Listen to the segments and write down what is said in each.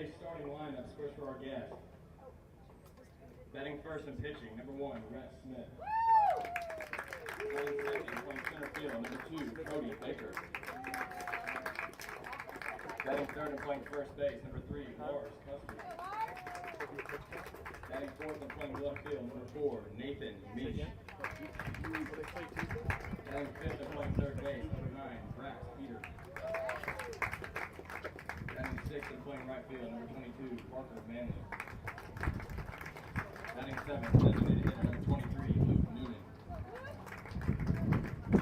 base starting lineups first for our guests. Batting first and pitching, number 1, Rhett Smith. Batting second, playing center field, number 2, Cody Baker. Batting third and playing first base, number 3, Lars Custer. Batting fourth and playing left field, number 4, Nathan Misch. Batting fifth and playing third base, number 9, Brax Peter. Batting sixth and playing right field, number 22, Parker Manley. Batting seventh, designated hitter, number 23, Luke Noonan.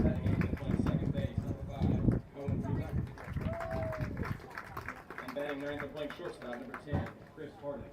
Batting eighth and playing second base, number 5, Cohen Rebeck. And batting ninth and playing shortstop, number 10, Chris Hardis.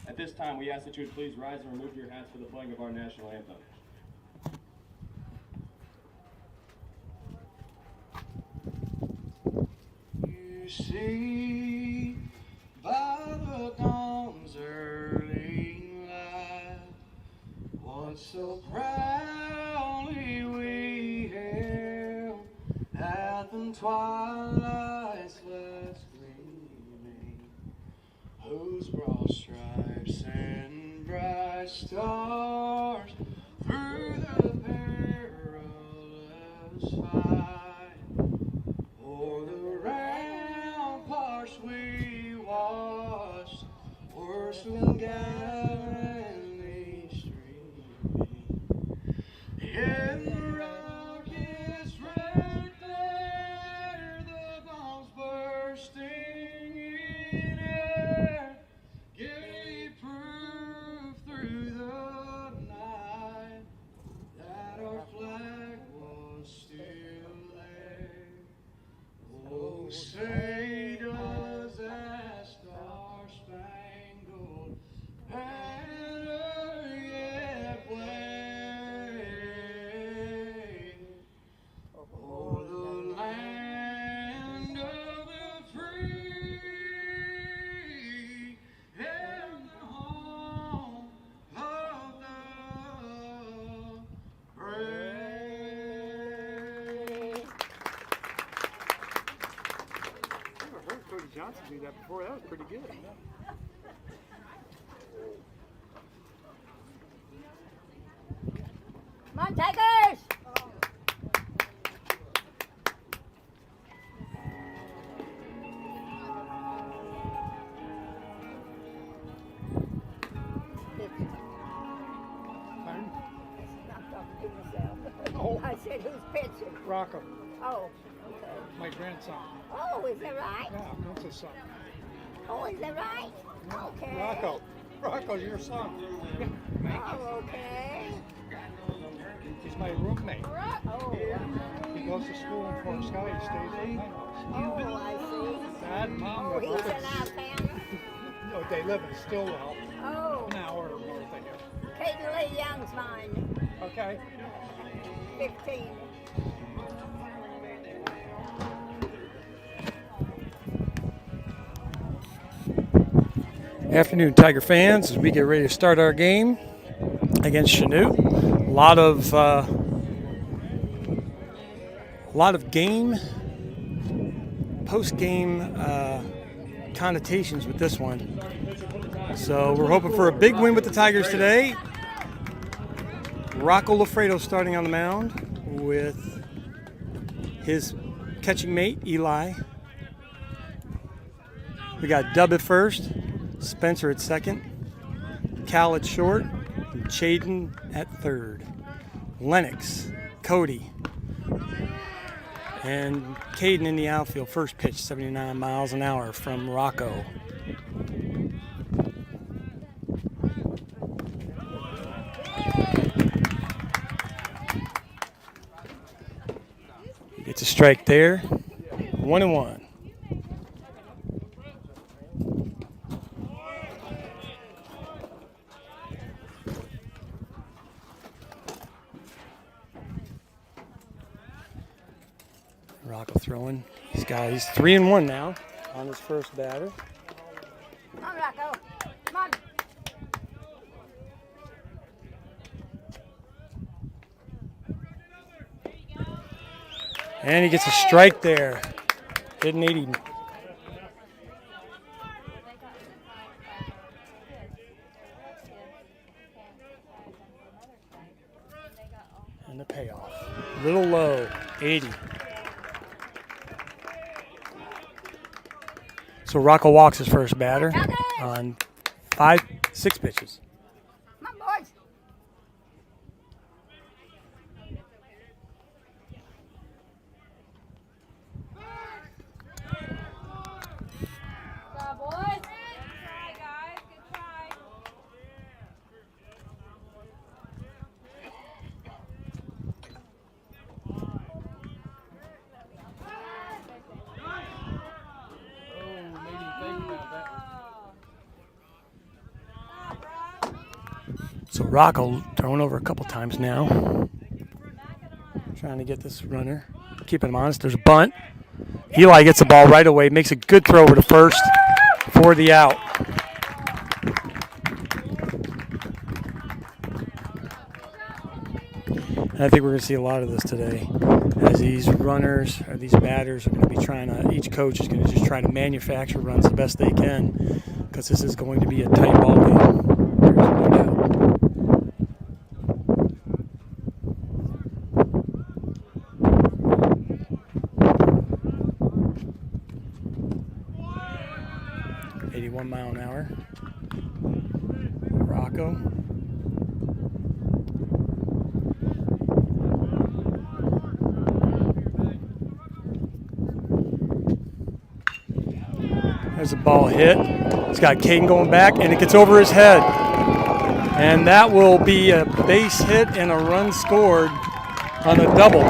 At this time, we ask that you would please rise and remove your hats for the playing of our national anthem. You see, by the dawn's early light, what so proudly we hailed at the twilight's last gleaming, whose broad stripes and bright stars through the perilous fight, o'er the ramparts we watched, horsemen gallantly streaming, in the rocket's red glare, the bombs bursting in air, gave proof through the night that our flag was still there. Oh, say does that star-spangled banner yet wave o'er the land of the free and the home of the brave? Never heard Cody Johnson do that before. That was pretty good. Come on, Tigers! Pardon? I'm talking to myself. Oh. I said, who's pitching? Rocco, Oh, okay. my grandson. Oh, is that right? Yeah, that's his son. Oh, is that right? Okay. Rocco. Rocco's your son. Oh, okay. He's my roommate. Oh, He goes to school in Fort Scott. He stays at my house. oh, I see. Dad and Mom Oh, are he's brothers. an Alabama. No, they live in Stillwell, Oh, an hour north of here. Caden Lee Young's mine. Okay. 15. Afternoon, Tiger fans, as we get ready to start our game against Chanute. A lot of game, post-game connotations with this one. So we're hoping for a big win with the Tigers today. Rocco Lafredo starting on the mound with his catching mate, Eli. We got Dub at first, Spencer at second, Cal at short, and Chaden at third. Lennox, Cody, and Caden in the outfield. First pitch, 79 miles an hour from Rocco. Gets a strike there. 1-1. Rocco throwing. He's 3-1 now on his first batter. Come on, Rocco. Come on. And he gets a strike there. Didn't need him. And the payoff. Little low, 80. So Rocco walks his first batter on 6 pitches. Come on, boys. Good boys. Good try, guys. Good try. So Rocco thrown over a couple times now. Trying to get this runner. Keeping him honest. There's a bunt. Eli gets the ball right away. Makes a good throw over to first for the out. And I think we're going to see a lot of this today, as these runners or these batters are going to be trying to, each coach is going to just try to manufacture runs the best they can, because this is going to be a tight ball game. There's no doubt. Mile an hour. Rocco. There's a ball hit. It's got Caden going back, and it gets over his head. And that will be a base hit and a run scored on a double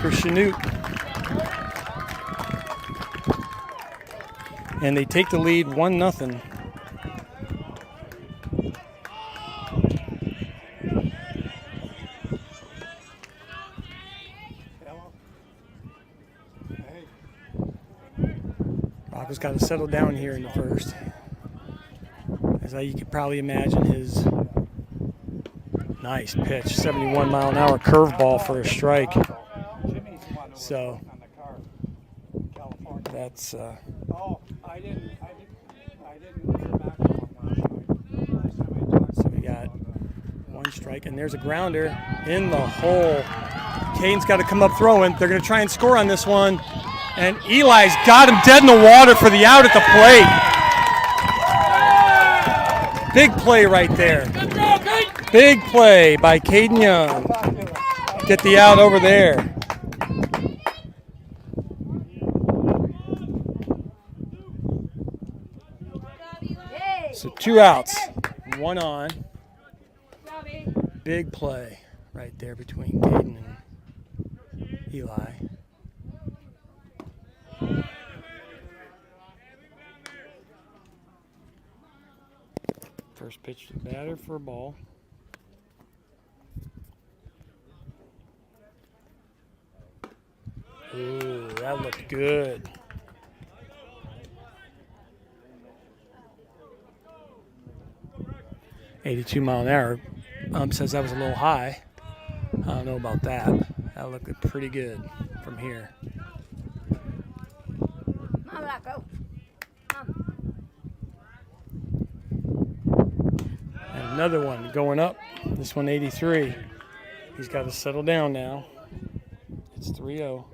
for Chanute. And they take the lead 1-0. Rocco's got to settle down here in the first. As you could probably imagine, his nice pitch, 71 mile an hour curveball for a strike. So that's I didn't hear back from him last night. So we got one strike, and there's a grounder in the hole. Caden's got to come up throwing. They're going to try and score on this one, and Eli's got him dead in the water for the out at the plate. Big play right there. Big play by Caden Young. Get the out over there. 2 outs, 1 on. Robbie. Big play right there between Caden and Eli. First pitch to the batter for a ball. Ooh, that looked good. .82 mile an hour. Says that was a little high. I don't know about that. That looked pretty good from here. Come on, Rocco. And another one going up. This one 83. He's got to settle down now. It's 3-0.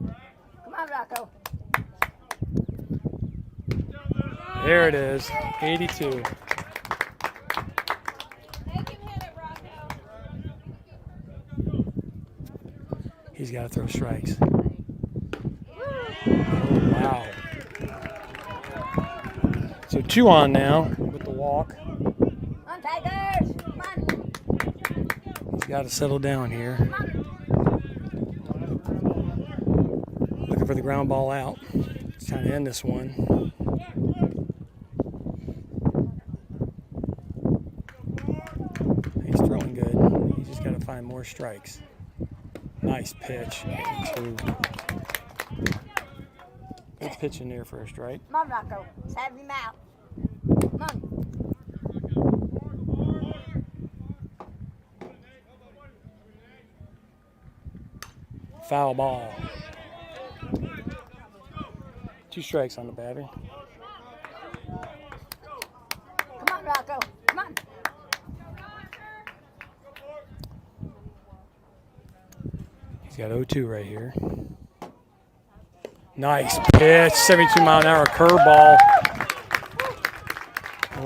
Come on, Rocco. There it is. 82. Make him hit it, Rocco. He's got to throw strikes. Oh, wow. So 2 on now with the walk. Come on, Tigers. Come on. He's got to settle down here. Come on. Looking for the ground ball out. It's trying to end this one. He's throwing good. He's just got to find more strikes. Nice pitch. Good pitch in there for a strike. Come on, Rocco. Let's have him out. Come on. Foul ball. 2 strikes on the batter. Come on, Rocco. Come on. He's got 0-2 right here. Nice pitch, 72 mile an hour curveball.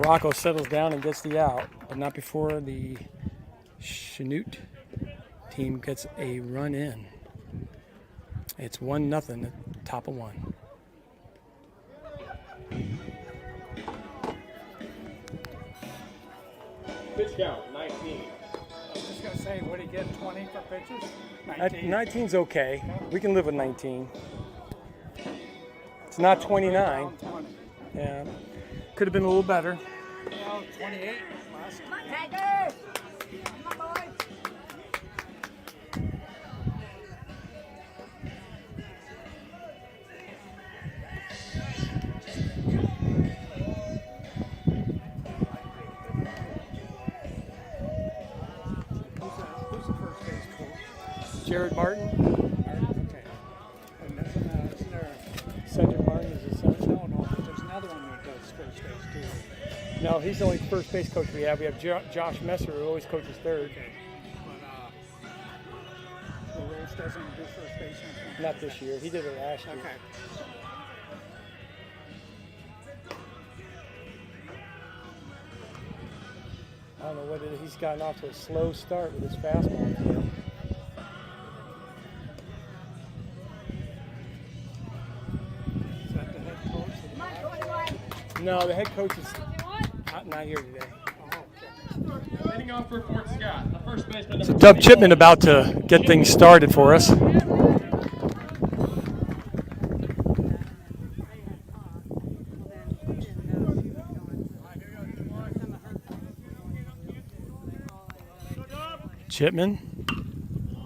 Rocco settles down and gets the out, but not before the Chanute team gets a run in. It's 1-0 at top of 1. Pitch count, 19. I was just going to say, would he get 20 for pitches? 19's okay. We can live with 19. It's not 29. 20. Yeah, could have been a little better. Well, 28 last. Come on, Tigers. Come on, boys. Who's the first base coach? Jared Martin, Okay. And that's, isn't there, Cedric Martin is his son. no, but there's another one that does first base too. No, he's the only first base coach we have. We have Josh Messer, who always coaches third. But, the Rose doesn't do first base anymore. Not this year. He did it last year. Okay. I don't know what it is. He's gotten off to a slow start with his fastball. Today. Is that the head coach? Come on, 21. No, the head coach is not here today. Leading off for Fort Scott, the first baseman. So Doug Chipman about to get things started for us. Chipman.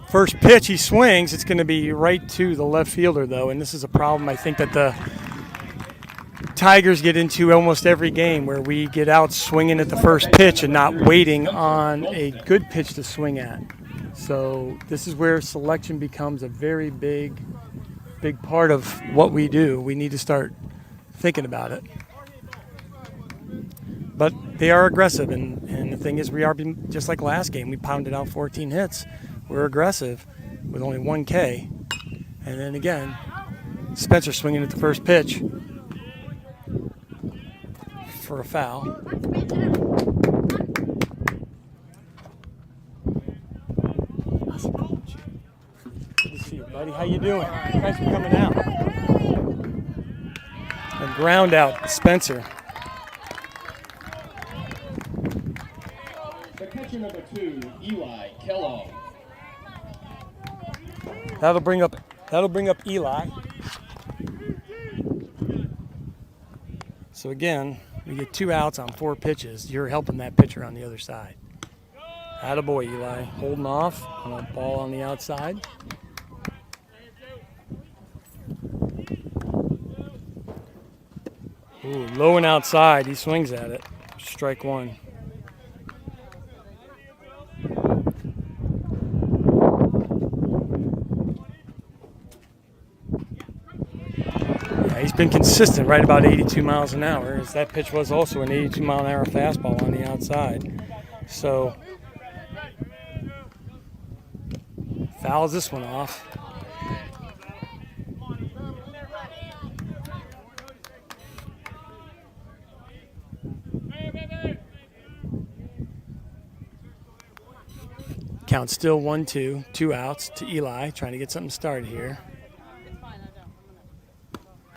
First pitch, he swings. It's going to be right to the left fielder, though, and this is a problem I think that the Tigers get into almost every game, where we get out swinging at the first pitch and not waiting on a good pitch to swing at. So this is where selection becomes a very big part of what we do. We need to start thinking about it. But they are aggressive, and the thing is, we are just like last game. We pounded out 14 hits. We're aggressive with only 1 K. And then again, Spencer swinging at the first pitch for a foul. Good to see you, buddy. How you doing? Thanks for coming out. And ground out to Spencer. The catcher number 2, Eli Kellogg. That'll bring up Eli. So again, we get 2 outs on 4 pitches. You're helping that pitcher on the other side. Attaboy, Eli. Holding off on a ball on the outside. Ooh, low and outside. He swings at it. Strike 1. Yeah, he's been consistent right about 82 miles an hour, as that pitch was also an 82 mile an hour fastball on the outside. So fouls this one off. Count still 1-2, 2 outs to Eli, trying to get something started here.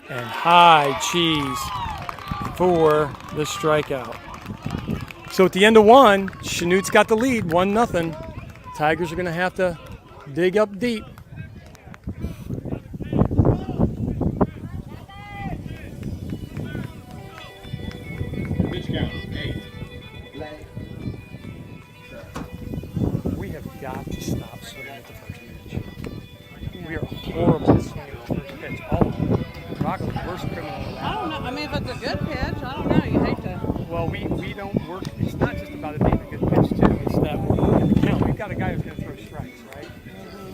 And high cheese for the strikeout. So at the end of 1, Chanute's got the lead, 1-0. Tigers are going to have to dig up deep. Pitch count, 8. We have got to stop swinging at the first pitch. We are horrible at swinging at the first pitch. All of them. Rocco's the worst criminal I allowed. don't know. I mean, if it's a good pitch, I don't know. You hate to. Well, we don't work. It's not just about it being a good pitch, too. It's that we're working the count. We've got a guy who's going to throw strikes, right?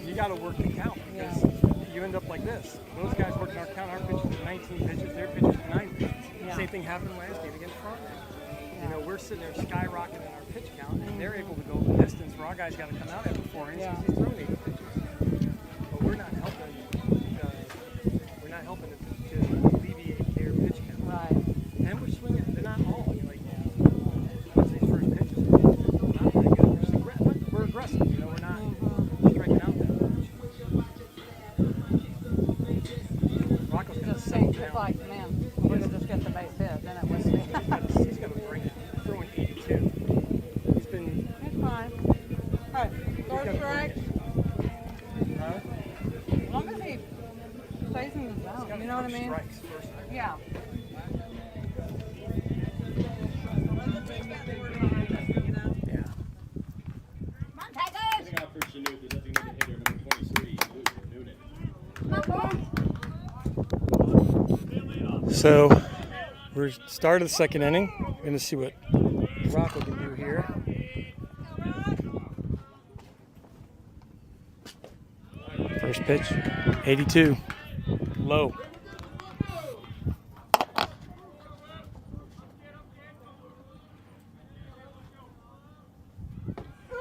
You got to work the count because you end up like this. Those guys working our count. Our pitches are 19 pitches. Their pitches are 9 pitches. Yeah. Same thing happened last game against Front. You know, we're sitting there skyrocketing our pitch count, and they're able to go the distance where our guys got to come out every 4 innings because he's throwing 80 pitches. But we're not helping. We're not helping to alleviate their pitch count. Right. And we're swinging. They're not all like these first pitches. Not very good. We're, just we're aggressive. You know, we're not striking out that much. Rocco's gonna Just settle seems down. like, man, we could just get the base hit, then it would be. He's got to bring it. Throwing 82. He's been. It's fine. Hey, third strike. Huh? As long as he stays in the zone, you know what I mean? Strikes first. Yeah. Yeah. Come on, Tigers. Hitting out for Chanute, the designated hitter, number 23, Newton. Come on, boys. So we're start of the second inning. We're going to see what Rocco can do here. First pitch, 82, low.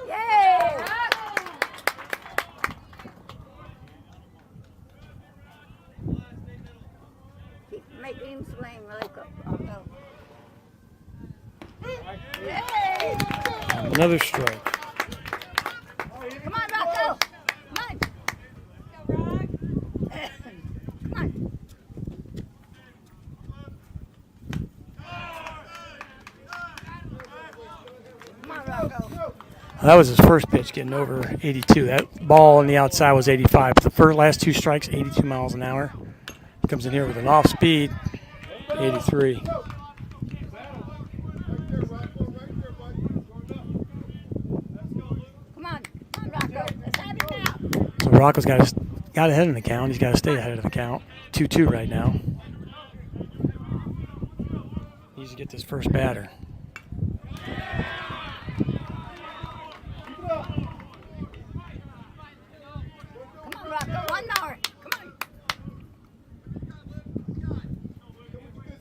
Yay! Keep making him swing like a Yay! Another strike. Come on, Rocco! Come on! Come on! Come on, Rocco! That was his first pitch, getting over 82. That ball on the outside was 85. But the last 2 strikes, 82 miles an hour. Comes in here with an off speed, 83. Come on, Rocco! Let's have it now! So Rocco's got ahead of the count. He's got to stay ahead of the count. 2-2 right now. Needs to get this first batter. Come on, Rocco! One more! Come on!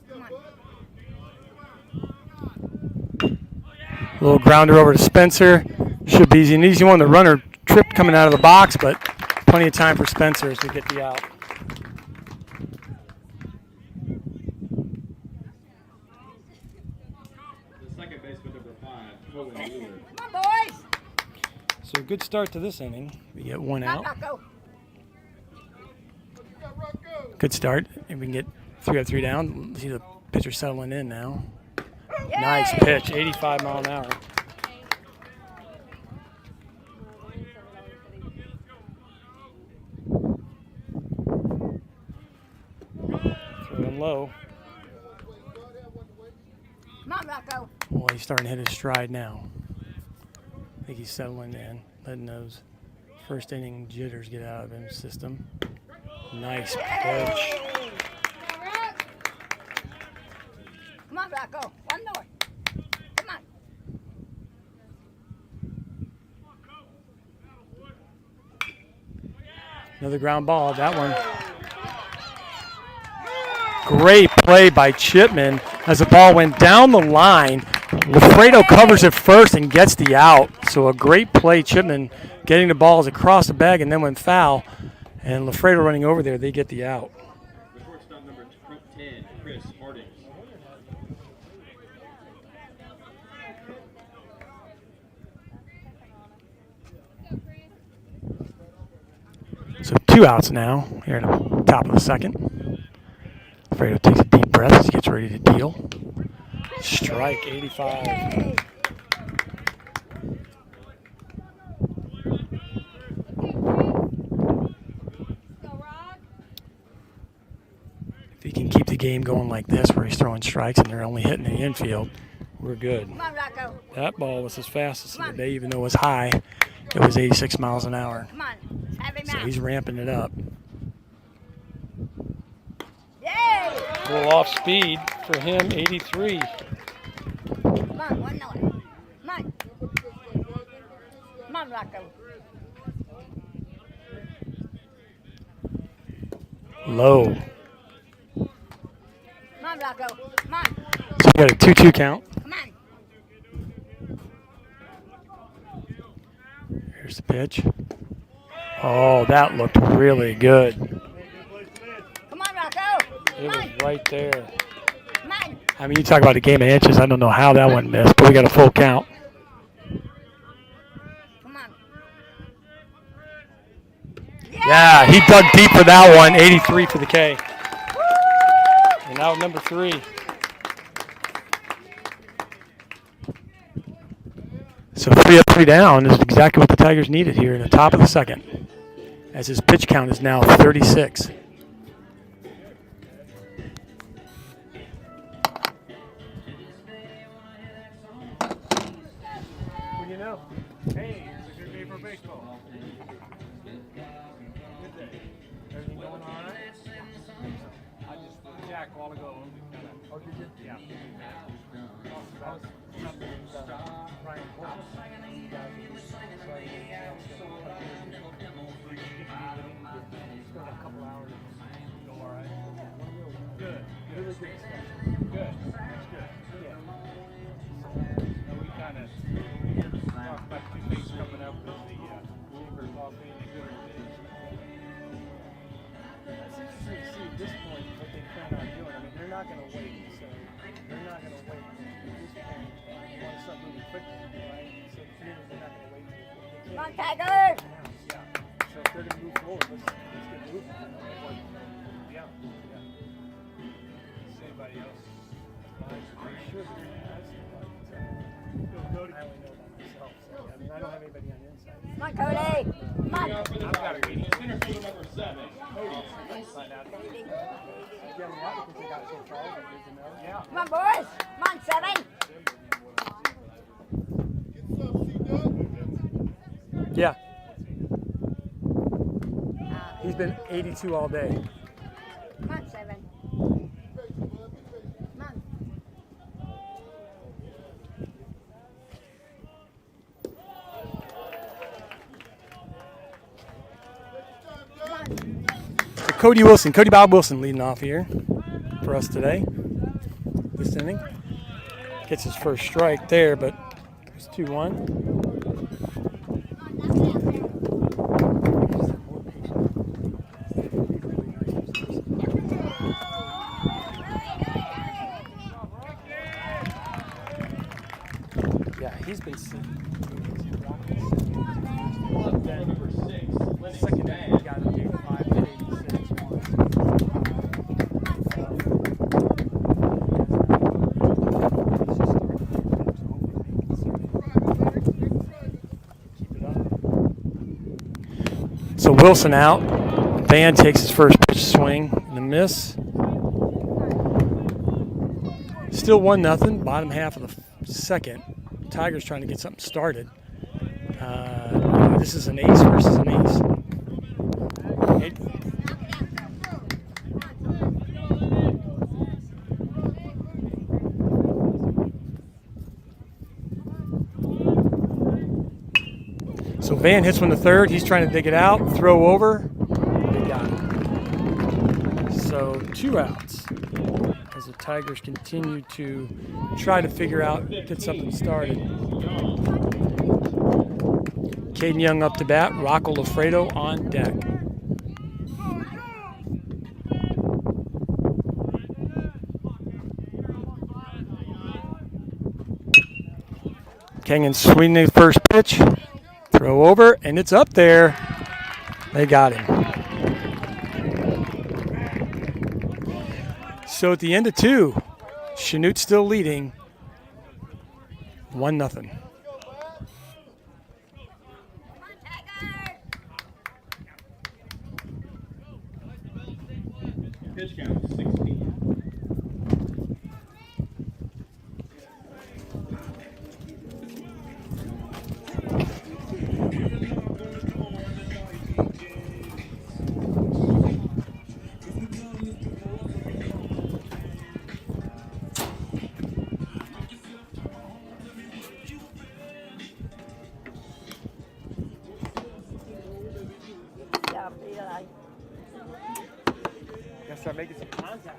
Come on! Little grounder over to Spencer. Should be an easy one. The runner tripped coming out of the box, but plenty of time for Spencer as we get the out. The second baseman, number 5, Cohen Wheeler. Come on, boys! So a good start to this inning. We get 1 Come on, out. Rocco! Good start. And we can get 3 up, 3 down. See the pitcher settling in now. Nice pitch, 85 mile an hour. Throwing low. Come on, Rocco. Well, he's starting to hit his stride now. I think he's settling in, letting those first inning jitters get out of his system. Nice pitch. Come on, Rocco. One more. Come on. Another ground ball. That one. Great play by Chipman as the ball went down the line. Lafredo covers it first and gets the out. So a great play, Chipman getting the balls across the bag and then went foul. And Lafredo running over there, they get the out. The shortstop number 10, Chris Harding. So 2 outs now here at the top of the second. Lafredo takes a deep breath as he gets ready to deal. Strike, 85. If he can keep the game going like this, where he's throwing strikes and they're only hitting the infield, we're good. Come on, Rocco. That ball was his fastest of the day, even though it was high. It was 86 miles an hour. Come on. Have him So out. he's ramping it up. Yay! A little off speed for him, 83. Come on, one more. Come on. Come on, Rocco. Low. Come on, Rocco. Come on. So we got a 2-2 count. Come on. Here's the pitch. Oh, that looked really good. Come on, Rocco. It Come was on. right there. Come on. I mean, you talk about a game of inches. I don't know how that one missed, but we got a full count. Come on. Yeah, he dug deep for that one. 83 for the K. And now number 3. So 3 up, 3 down is exactly what the Tigers needed here in the top of the second, as his pitch count is now 36. What do you know? Hey, it's a good day for baseball. Good day. Everything going all right? I just Jack a while ago. Oh, did you? Yeah. Ryan a couple hours. Go all right. Good. Really good discussion. Good. That's good. Yeah. We kind of talked about 2 things coming up with the Beaver ball being a good thing. It's interesting to see at this point what they plan on doing. I mean, they're not going to wait. So they're not going to wait. At this point, they want to start moving quickly, right? So the Beavers are not going to wait. Come on, Tigers. Yeah. So if they're going to move forward, let's get moving. Yeah. Anybody else? Sure. I only know about myself. So, I mean, I don't have anybody on the inside. Come on, Cody. Come on. I've got a reading. Center fielder number 7. Yeah. Come on, boys. Come on, 7. Yeah. He's been 82 all day. Come on, 7. Come on. So Cody Bob Wilson leading off here for us today. This inning. Gets his first strike there, but it's 2-1. Yeah, he's been Number 6, second inning, he got him to 5 to 86. So Wilson out. Van takes his first pitch swing and a miss. Still 1-0. Bottom half of the second. Tigers trying to get something started. This is an ace versus an ace. So Van hits one to third. He's trying to dig it out. Throw over. They got it. So 2 outs as the Tigers continue to try to figure out, get something started. Caden Young up to bat. Rocco Lafredo on deck. Kenyon swinging the first pitch. Throw over, and it's up there. They got him. So at the end of 2, Chanute still leading 1-0. Pitch count 16. Gotta start making some contact.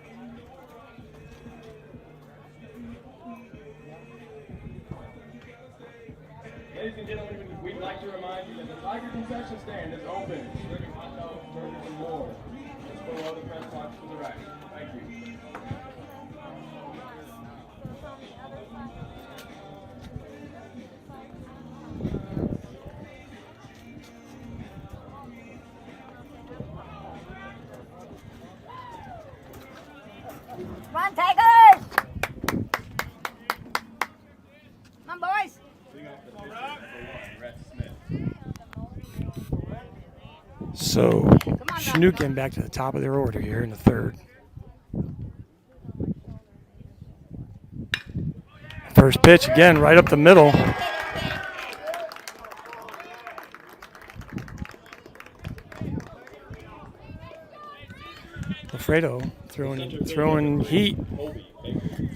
Ladies and gentlemen, we'd like to remind you that the Tiger concession stand is open, serving hot dogs, burgers, and more. Just below the press box to the right. Thank you. Come on, Tigers! Come on, boys! Leading off the pitcher, number 1, Rhett Smith. So Chanute getting back to the top of their order here in the 3rd. First pitch again, right up the middle. Lafredo throwing heat.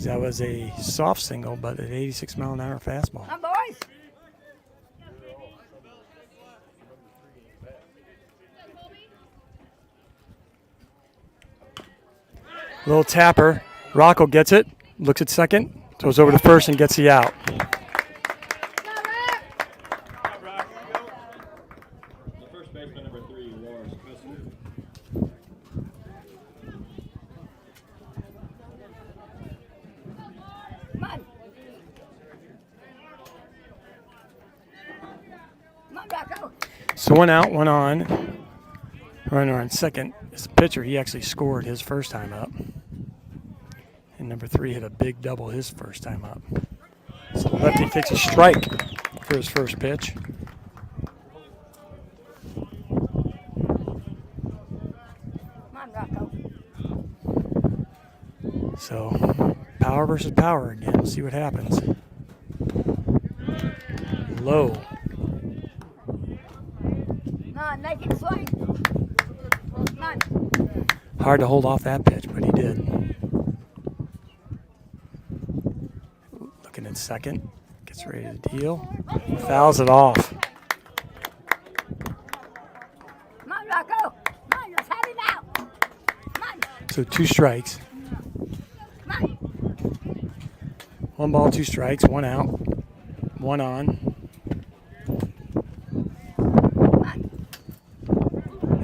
That was a soft single, but an 86-mile-an-hour fastball. Come on, boys! Little tapper. Rocco gets it, looks at second, throws over to first and gets the out. The first baseman, number 3, Lawrence Custer. Come on! Come on, Rocco! So 1 out, 1 on. Runner on second. As a pitcher, he actually scored his first time up. And number 3 hit a big double his first time up. So lefty takes a strike for his first pitch. Come on, Rocco! So power versus power again. We'll see what happens. Low. Come on, make him swing! Come on! Hard to hold off that pitch, but he did. Looking at second. Gets ready to deal. Fouls it off. Come on, Rocco! Come on, let's have him out! Come on! So 2 strikes. Come on! 1 ball, 2 strikes, 1 out, 1 on.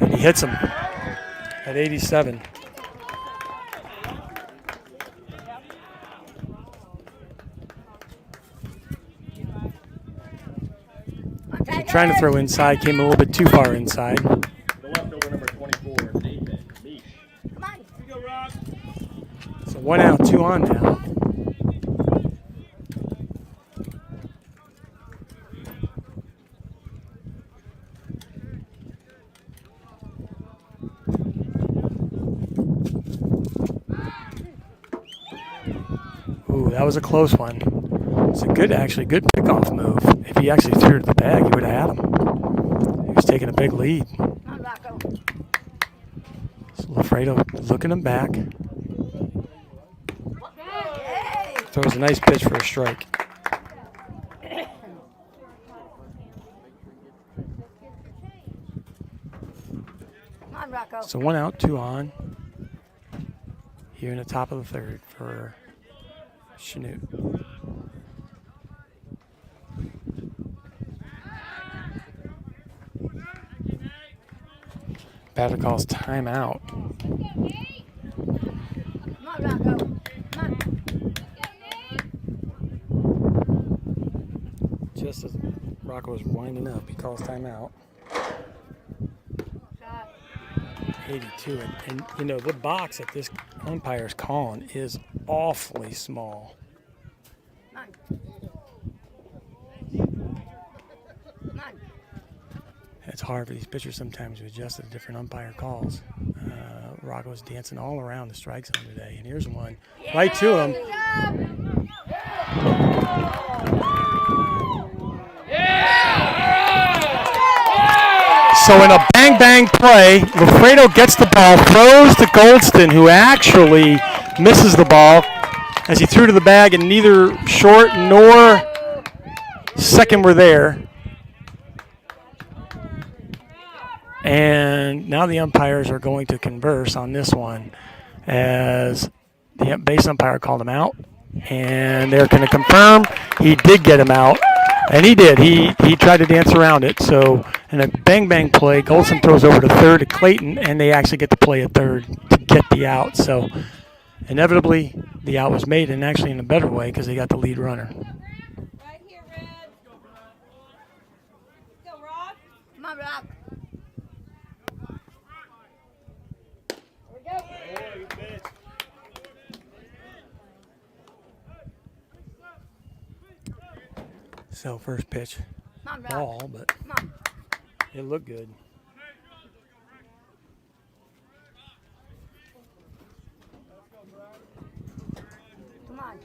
And he hits him at 87. Trying to throw inside, came a little bit too far inside. The left fielder, number 24, Nathan Meesh. Come on! So 1 out, 2 on now. that was a close one. It's a good pickoff move. If he actually threw it to the bag, he would have had him. He was taking a big lead. Come on, Rocco. So Lafredo looking him back. Hey. Throws a nice pitch for a strike. Come on, Rocco. So 1 out, 2 on. Here in the top of the third for Chanute. Batter calls timeout. Come on, Rocco. Come on. Just as Rocco was winding up, he calls timeout. Shot. 82. And you know, the box that this umpire's calling is awfully small. Come on. Come on. It's hard for these pitchers sometimes to adjust to the different umpire calls. Rocco's dancing all around the strike zone today. And here's one right to him. So in a bang-bang play, Lafredo gets the ball, throws to Goldston, who actually misses the ball as he threw to the bag, and neither short nor second were there. And now the umpires are going to converse on this one as the base umpire called him out, and they're going to confirm he did get him out. And he did. He tried to dance around it. So in a bang-bang play, Golson throws over to third to Clayton, and they actually get to play at third to get the out. So inevitably, the out was made, and actually in a better way because they got the lead runner. Right here, Red. Go, Rock. Come on, Rock. So first pitch, Come on, Rock. ball, but Come on. it looked good. Come on.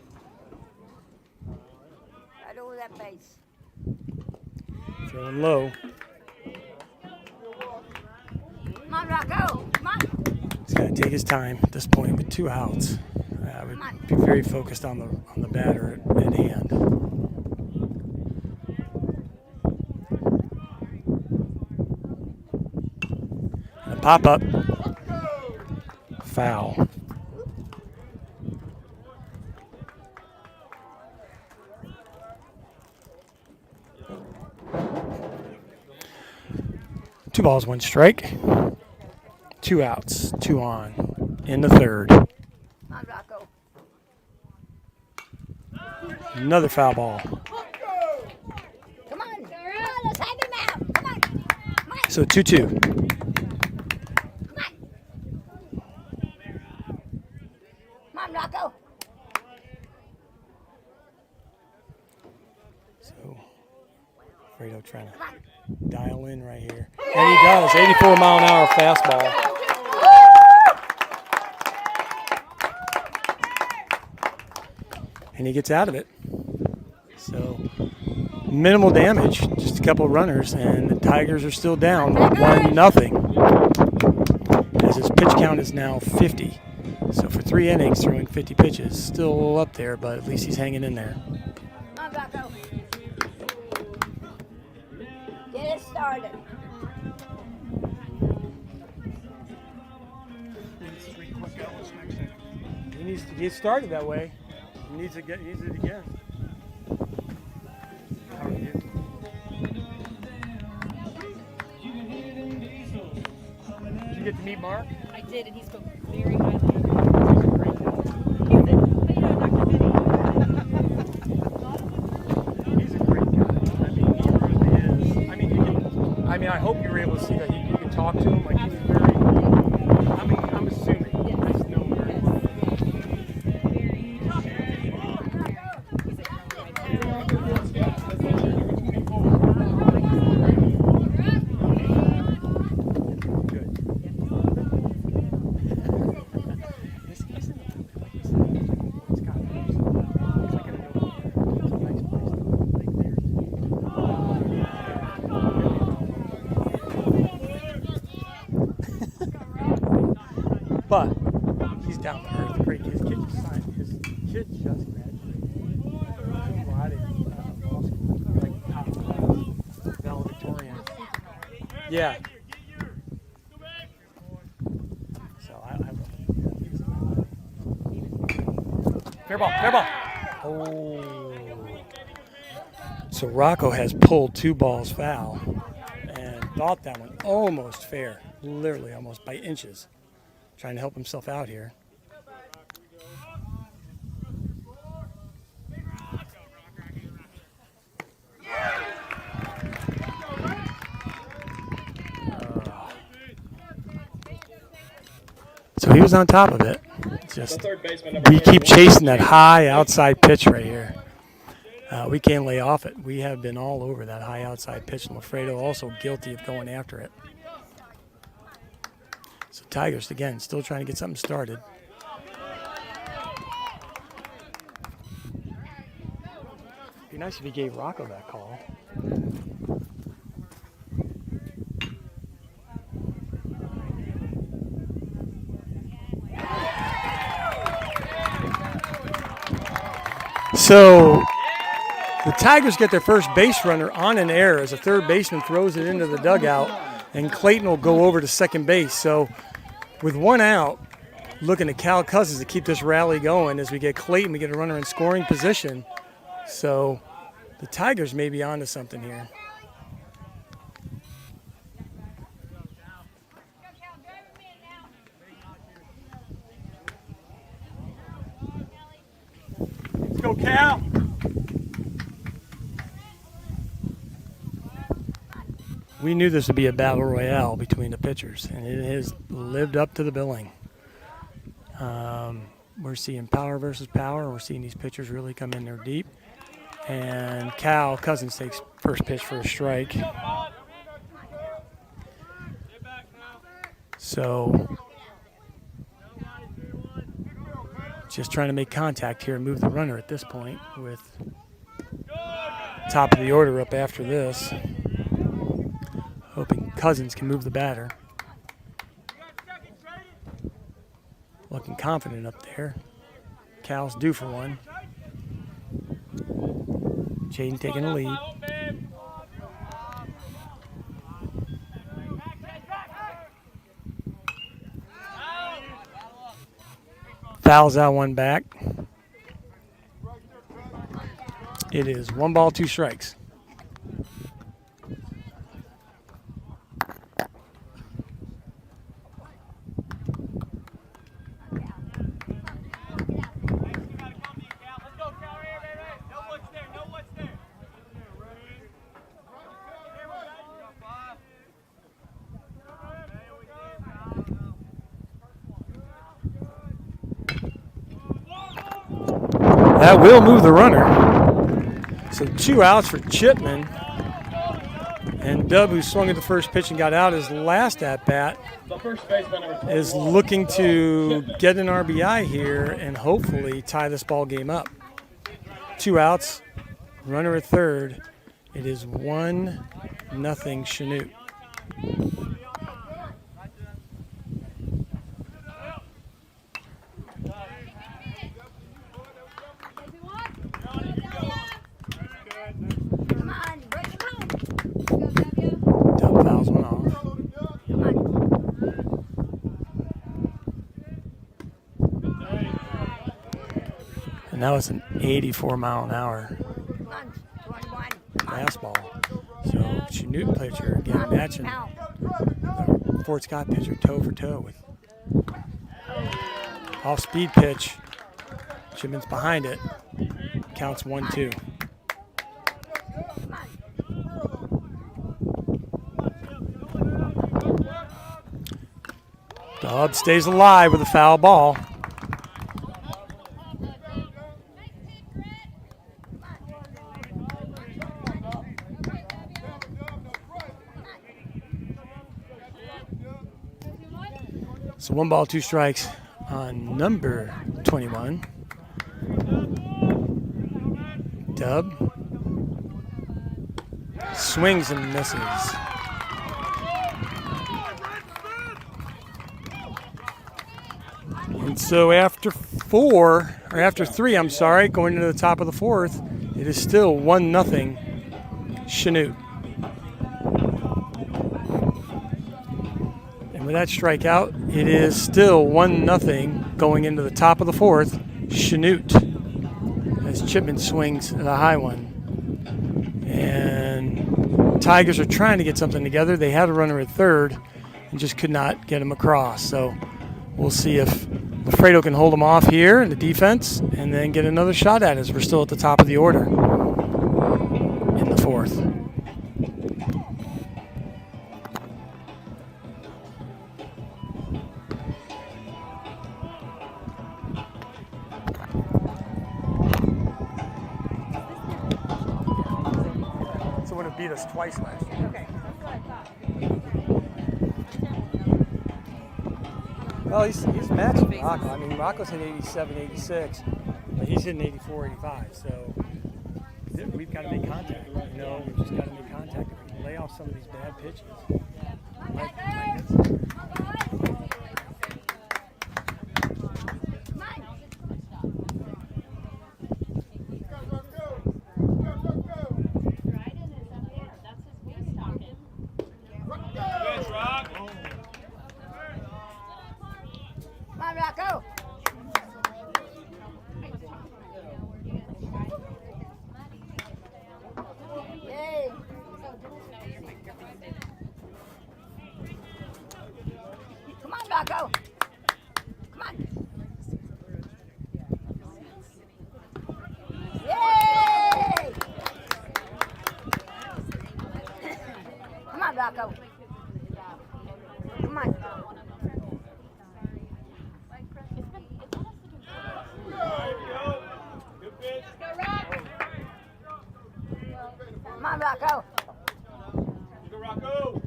Right over that base. Throwing low. Come on, Rocco. Come on. He's got to take his time at this point with 2 outs. I would be very focused on the batter at hand. And a pop up. Foul. Two balls, 1 strike. 2 outs, 2 on in the third. Come on, Rocco. Another foul ball. Come on. Come on, let's have him out. Come on. Come on. So 2-2. Come on. Come on, Rocco. So Fredo trying to dial in right here. And he does. 84-mile-an-hour fastball. And he gets out of it. So minimal damage, just a couple of runners, and the Tigers are still down 1-0. As his pitch count is now 50. So for 3 innings, throwing 50 pitches, still a little up there, but at least he's hanging in there. Come on, Rocco. Get it started. He needs to get started that way. He needs it again. How are you? Did you get to meet Mark? I did, and he spoke very highly of you. He's a great guy. I mean, he really is. I mean, I hope you were able to see that you can talk to him. Like, he's very, I'm assuming. I just know him very well. Good. He's in the down to earth. Great kid. His kid just signed. His kid just graduated. Cum laude, law school, like top valedictorian. Yeah. So I fair ball, fair ball. Oh. So Rocco has pulled 2 balls foul and thought that one almost fair, literally almost by inches. Trying to help himself out here. So he was on top of it. Just we keep chasing that high outside pitch right here. We can't lay off it. We have been all over that high outside pitch, and Lafredo also guilty of going after it. So Tigers, again, still trying to get something started. It'd be nice if he gave Rocco that call. So the Tigers get their first base runner on an error as a third baseman throws it into the dugout, and Clayton will go over to second base. So with 1 out, looking at Cal Cousins to keep this rally going. As we get Clayton, we get a runner in scoring position. So the Tigers may be onto something here. Let's go, Cal. We knew this would be a battle royale between the pitchers, and it has lived up to the billing. We're seeing power versus power. We're seeing these pitchers really come in there deep. And Cal Cousins takes first pitch for a strike. So just trying to make contact here and move the runner at this point with top of the order up after this. Hoping Cousins can move the batter. Looking confident up there. Cal's due for one. Jaden taking the lead. Fouls out one back. It is 1 ball, 2 strikes. That will move the runner. So 2 outs for Chipman. And Dub, who swung at the first pitch and got out his last at-bat, is looking to get an RBI here and hopefully tie this ball game up. 2 outs, runner at third. It is 1-0 Chanute. And that was an 84-mile-an-hour fastball. So Chanute pitcher again matching the Fort Scott pitcher toe for toe with off-speed pitch. Chipman's behind it. Counts 1-2. Dub stays alive with a foul ball. So 1 ball, 2 strikes on number 21. Dub swings and misses. so after after 3, I'm sorry, going into the top of the 4th, it is still 1-0 Chanute. And with that strikeout, it is still 1-0 going into the top of the 4th, Chanute, as Chipman swings the high one. And Tigers are trying to get something together. They had a runner at third and just could not get him across. So we'll see if Alfredo can hold him off here in the defense and then get another shot at it as we're still at the top of the order in the 4th. So when it beat us twice last year. Okay, that's what I thought. Well, he's matching Rocco. I mean, Rocco's hit 87, 86, but he's hitting 84, 85. So we've got to make contact. You know, we've just got to make contact. If we can lay off some of these bad pitches. Might get some. Come on, Rocco. Yay. Come on, Rocco. Come on. Yay! Come on, Rocco. Come on. Come on, Rocco. Go, Rocco.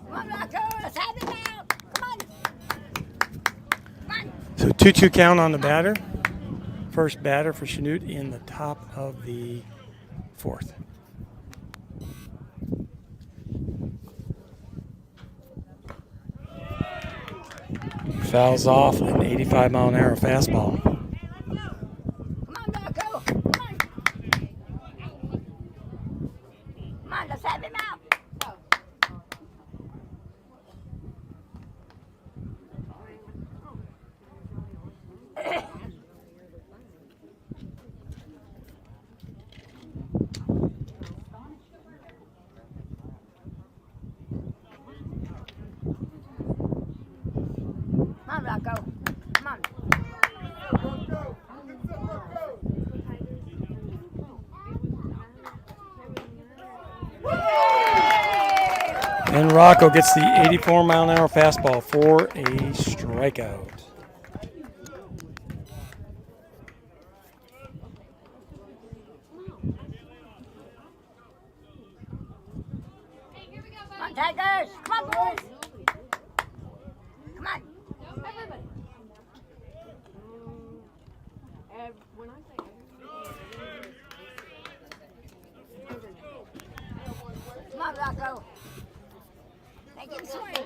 Come on, Rocco. Let's have it now. Come on. Come on. So 2-2 count on the batter. First batter for Chanute in the top of the 4th. Fouls off an 85-mile-an-hour fastball. Come on, Rocco. Come on. Come on, let's have him out. Come on, Rocco. Come on. And Rocco gets the 84-mile-an-hour fastball for a strikeout. Come on, Tigers. Come on, boys. Come on. Everybody. When I say Come on, Rocco. Make him swing.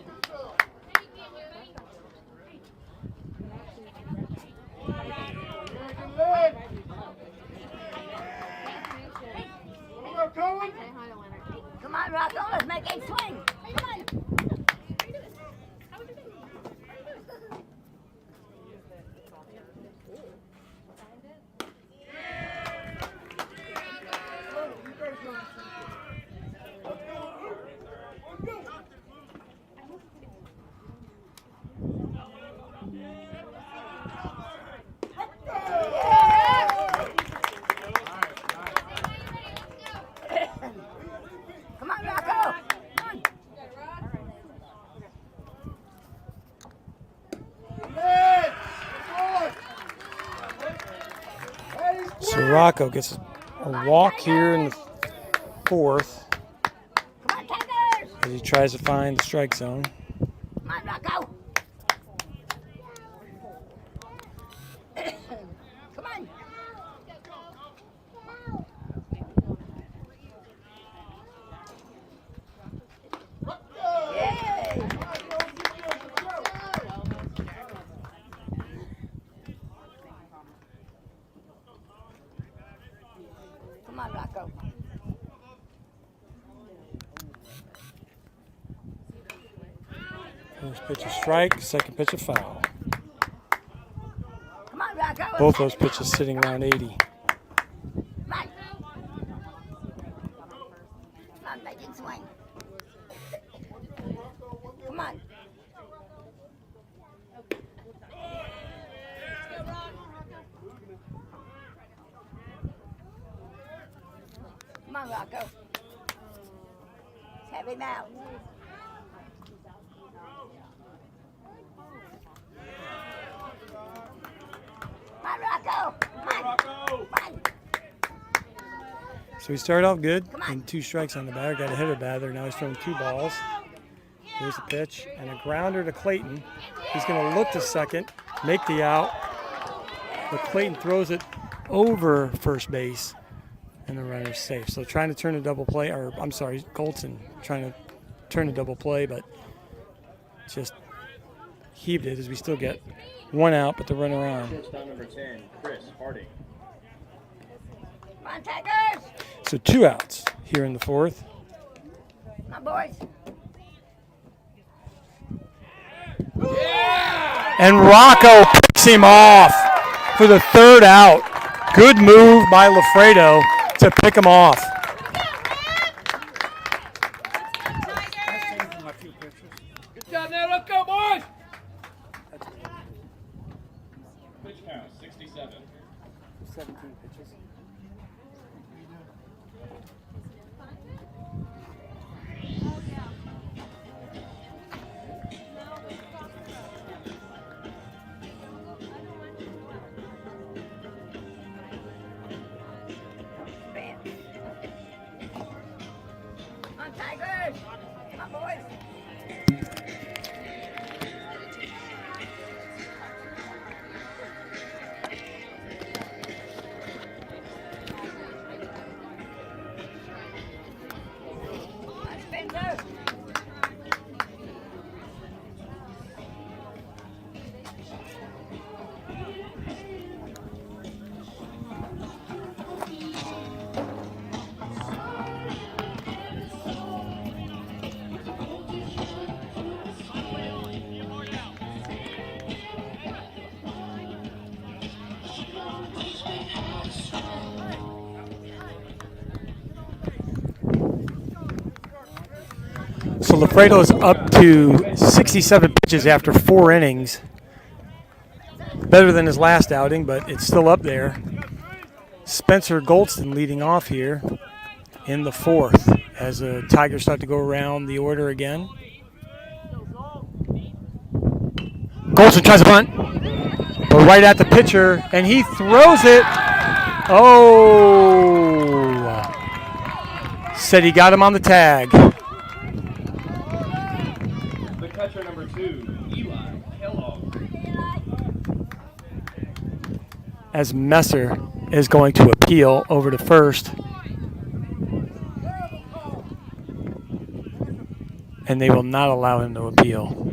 Come on, Rocco. Let's make him swing. Come on. Come on, Rocco. Come on. So Rocco gets a walk here in the 4th. Come on, Tigers. as he tries to find the strike zone. Come on, Rocco. Come on. Yay. Come on, Rocco. First pitch a strike, second pitch a foul. Come on, Rocco. Both those pitches sitting around 80. Come on. Come on, make it swing. Come on. Come on, Rocco. Have him out. Come on, Rocco. Come on. Rocco! Come on. So he started off good and 2 strikes on the batter. Got a hitter batter. Now he's throwing 2 balls. Here's the pitch and a grounder to Clayton. He's going to look to second, make the out. But Clayton throws it over first base, and the runner's safe. So trying to turn a double play, or I'm sorry, Goldson trying to turn a double play, but just heaved it as we still get 1 out, but the runner on. Shortstop number 10, Chris Harding. Come on, Tigers. So 2 outs here in the 4th. Come on, boys. And Rocco picks him off for the 3rd out. Good move by Lafredo to pick him off. Good job there, let's go, boys! Pitch count, 67. 17 pitches. Come on, Tigers. Come on, boys. Come on, Spencer. So Lafredo is up to 67 pitches after 4 innings. Better than his last outing, but it's still up there. Spencer Goldston leading off here in the 4th as the Tigers start to go around the order again. Goldston tries a bunt, but right at the pitcher, and he throws it. Oh! Said he got him on the tag. The catcher number 2, Eli Kellogg. As Messer is going to appeal over to first. And they will not allow him to appeal.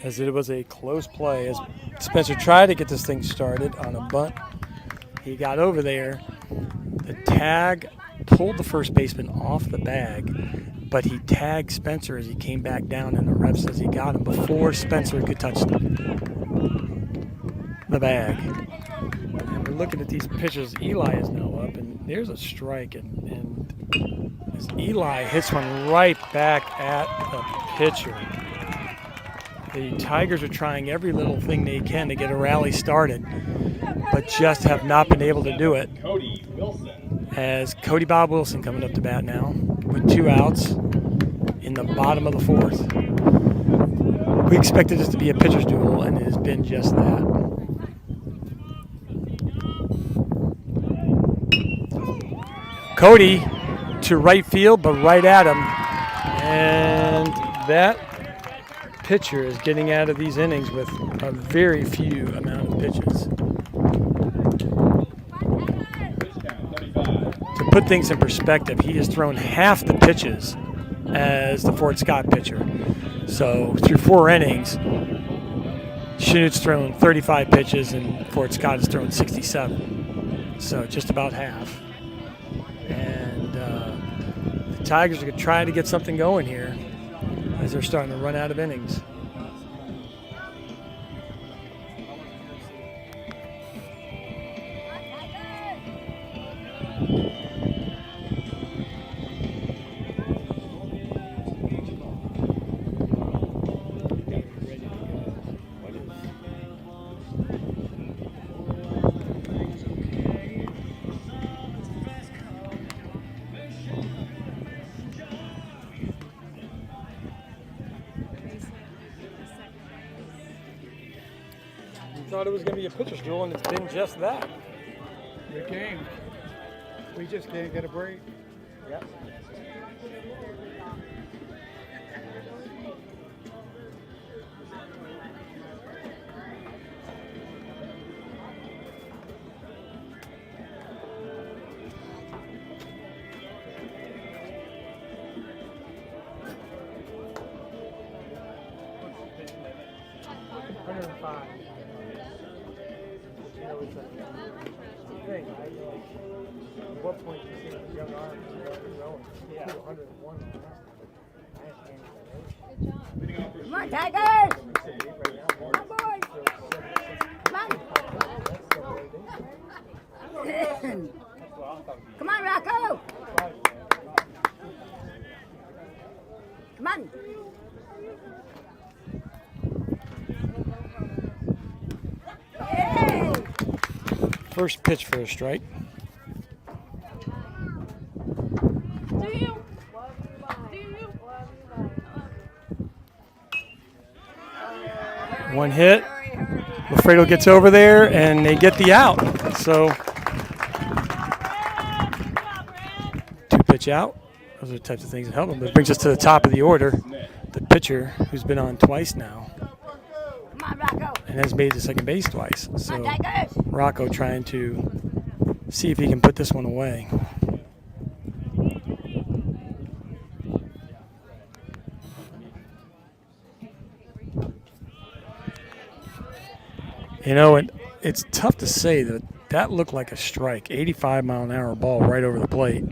As it was a close play, as Spencer tried to get this thing started on a bunt. He got over there. The tag pulled the first baseman off the bag, but he tagged Spencer as he came back down, and the ref says he got him before Spencer could touch the bag. And we're looking at these pitches. Eli is now up, and there's a strike, and as Eli hits one right back at the pitcher. The Tigers are trying every little thing they can to get a rally started, but just have not been able to do it. Cody Wilson. As Cody Bob Wilson coming up to bat now with 2 outs in the bottom of the 4th. We expected this to be a pitcher's duel, and it has been just that. Cody to right field, but right at him. And that pitcher is getting out of these innings with a very few amount of pitches. To put things in perspective, he has thrown half the pitches as the Fort Scott pitcher. So through 4 innings, Chanute's thrown 35 pitches and Fort Scott has thrown 67. So just about half. And the Tigers are going to try to get something going here as they're starting to run out of innings. Thought it was going to be a pitcher's duel, and it's been just that. Good game. We just can't get a break. Yep. At what point do you see the young arms growing? Yeah. 101. Come on, Tigers! Come on, boys! Come on! Come on, Rocco! Come on! Hey! First pitch for a strike. One hit. Lafredo gets over there, and they get the out. So, 2 pitch out. Those are the types of things that help them. But it brings us to the top of the order. The pitcher, who's been on twice now, and has made the second base twice. So, Rocco trying to see if he can put this one away. You know, it's tough to say that that looked like a strike. 85-mile-an-hour ball right over the plate.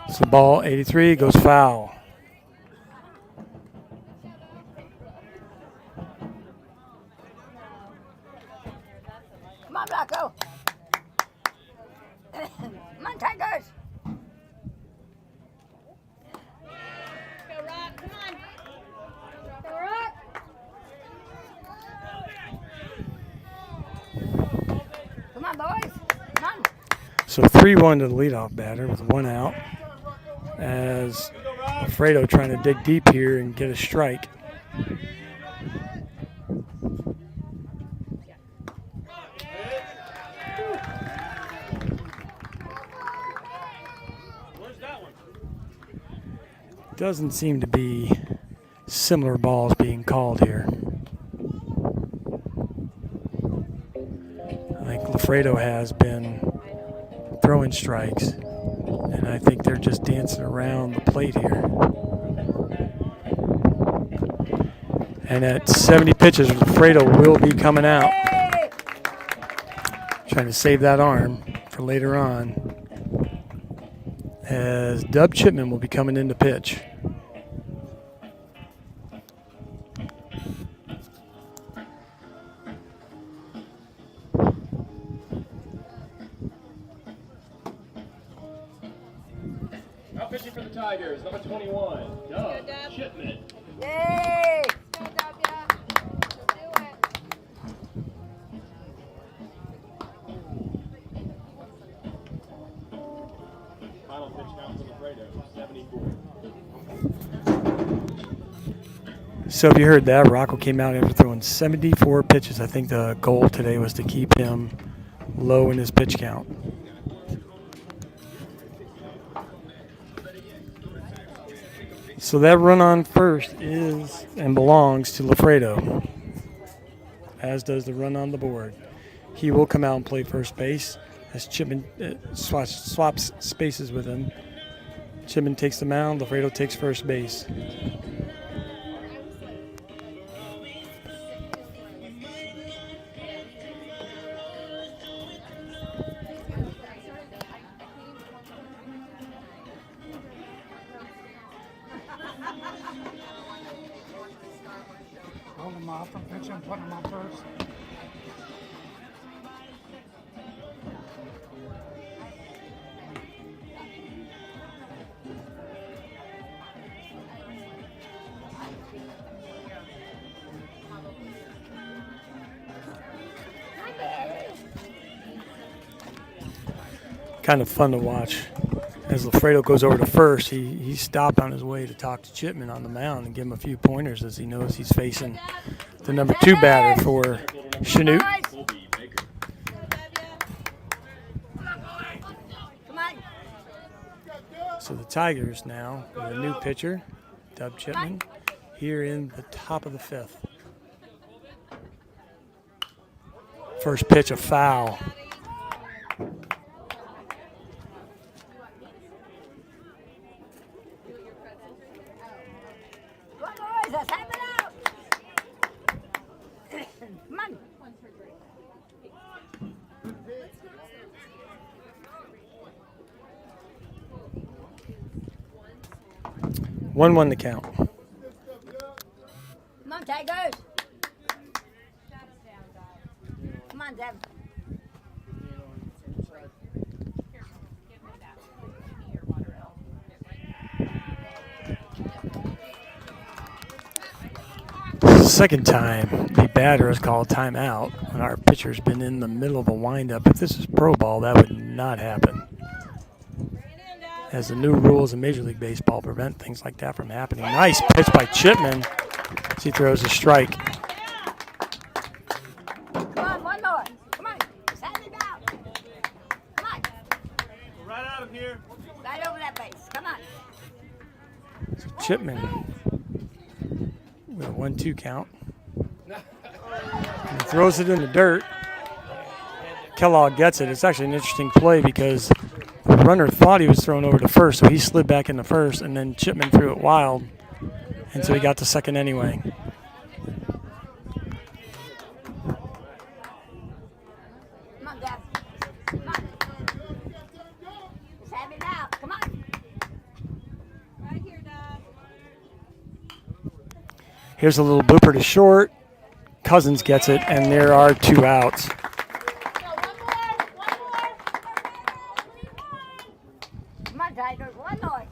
So ball 83 goes foul. Come on, Rocco! Come on, Tigers! Go, Rock! Come on! Go, Rock! Come on, boys! Come on! So 3-1 to the leadoff batter with 1 out. As Alfredo trying to dig deep here and get a strike. Doesn't seem to be similar balls being called here. I think Lafredo has been throwing strikes, and I think they're just dancing around the plate here. And at 70 pitches, Lafredo will be coming out. Trying to save that arm for later on, as Dub Chipman will be coming in to pitch. Now pitching for the Tigers, number 21, Dub Chipman. Yay! So if you heard that, Rocco came out after throwing 74 pitches. I think the goal today was to keep him low in his pitch count. So that run on first is and belongs to Lafredo, as does the run on the board. He will come out and play first base as Chipman swaps spaces with him. Chipman takes the mound, Lafredo takes first base. Hold them off from pitching, put them on first. Kind of fun to watch. As Lafredo goes over to first, he stopped on his way to talk to Chipman on the mound and give him a few pointers as he knows he's facing the number 2 batter for Chanute. So the Tigers now with a new pitcher, Dub Chipman, here in the top of the 5th. First pitch, a foul. Let's have it out. Come on. 1-1 the count. Come on, Tigers. Come on, Deb. Second time the batter has called timeout when our pitcher's been in the middle of a windup. If this is pro ball, that would not happen, as the new rules in Major League Baseball prevent things like that from happening. Nice pitch by Chipman as he throws a strike. Come on, one more. Come on. Let's have it out. Come on. Right out of here. Right over that base. Come on. So Chipman with a 1-2 count. And he throws it in the dirt. Kellogg gets it. It's actually an interesting play because the runner thought he was thrown over to first, so he slid back into first, and then Chipman threw it wild, and so he got to second anyway. Come on, Deb. Come on. Let's have it out. Come on. Right here, Deb. Here's a little blooper to short. Cousins gets it, and there are 2 outs. Come on, Tigers. One more.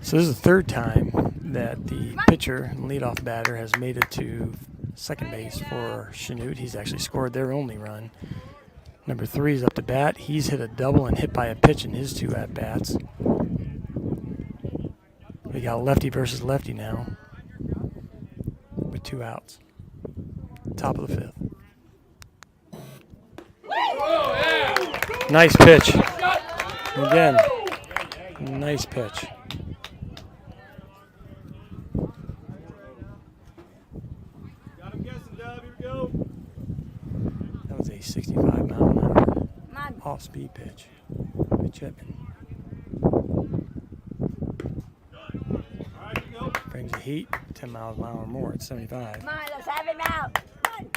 So this is the third time that the pitcher and leadoff batter has made it to second base for Chanute. He's actually scored their only run. Number 3 is up to bat. He's hit a double and hit by a pitch in his 2 at-bats. We got lefty versus lefty now with 2 outs. Top of the 5th. Nice pitch. Again, nice pitch. Got him guessing, Dub. Here we go. That was a 65-mile-an-hour Come on. off-speed pitch by Chipman. All right, here we go. Brings the heat 10 miles an hour or more at 75. Come on, let's have him out. Come on.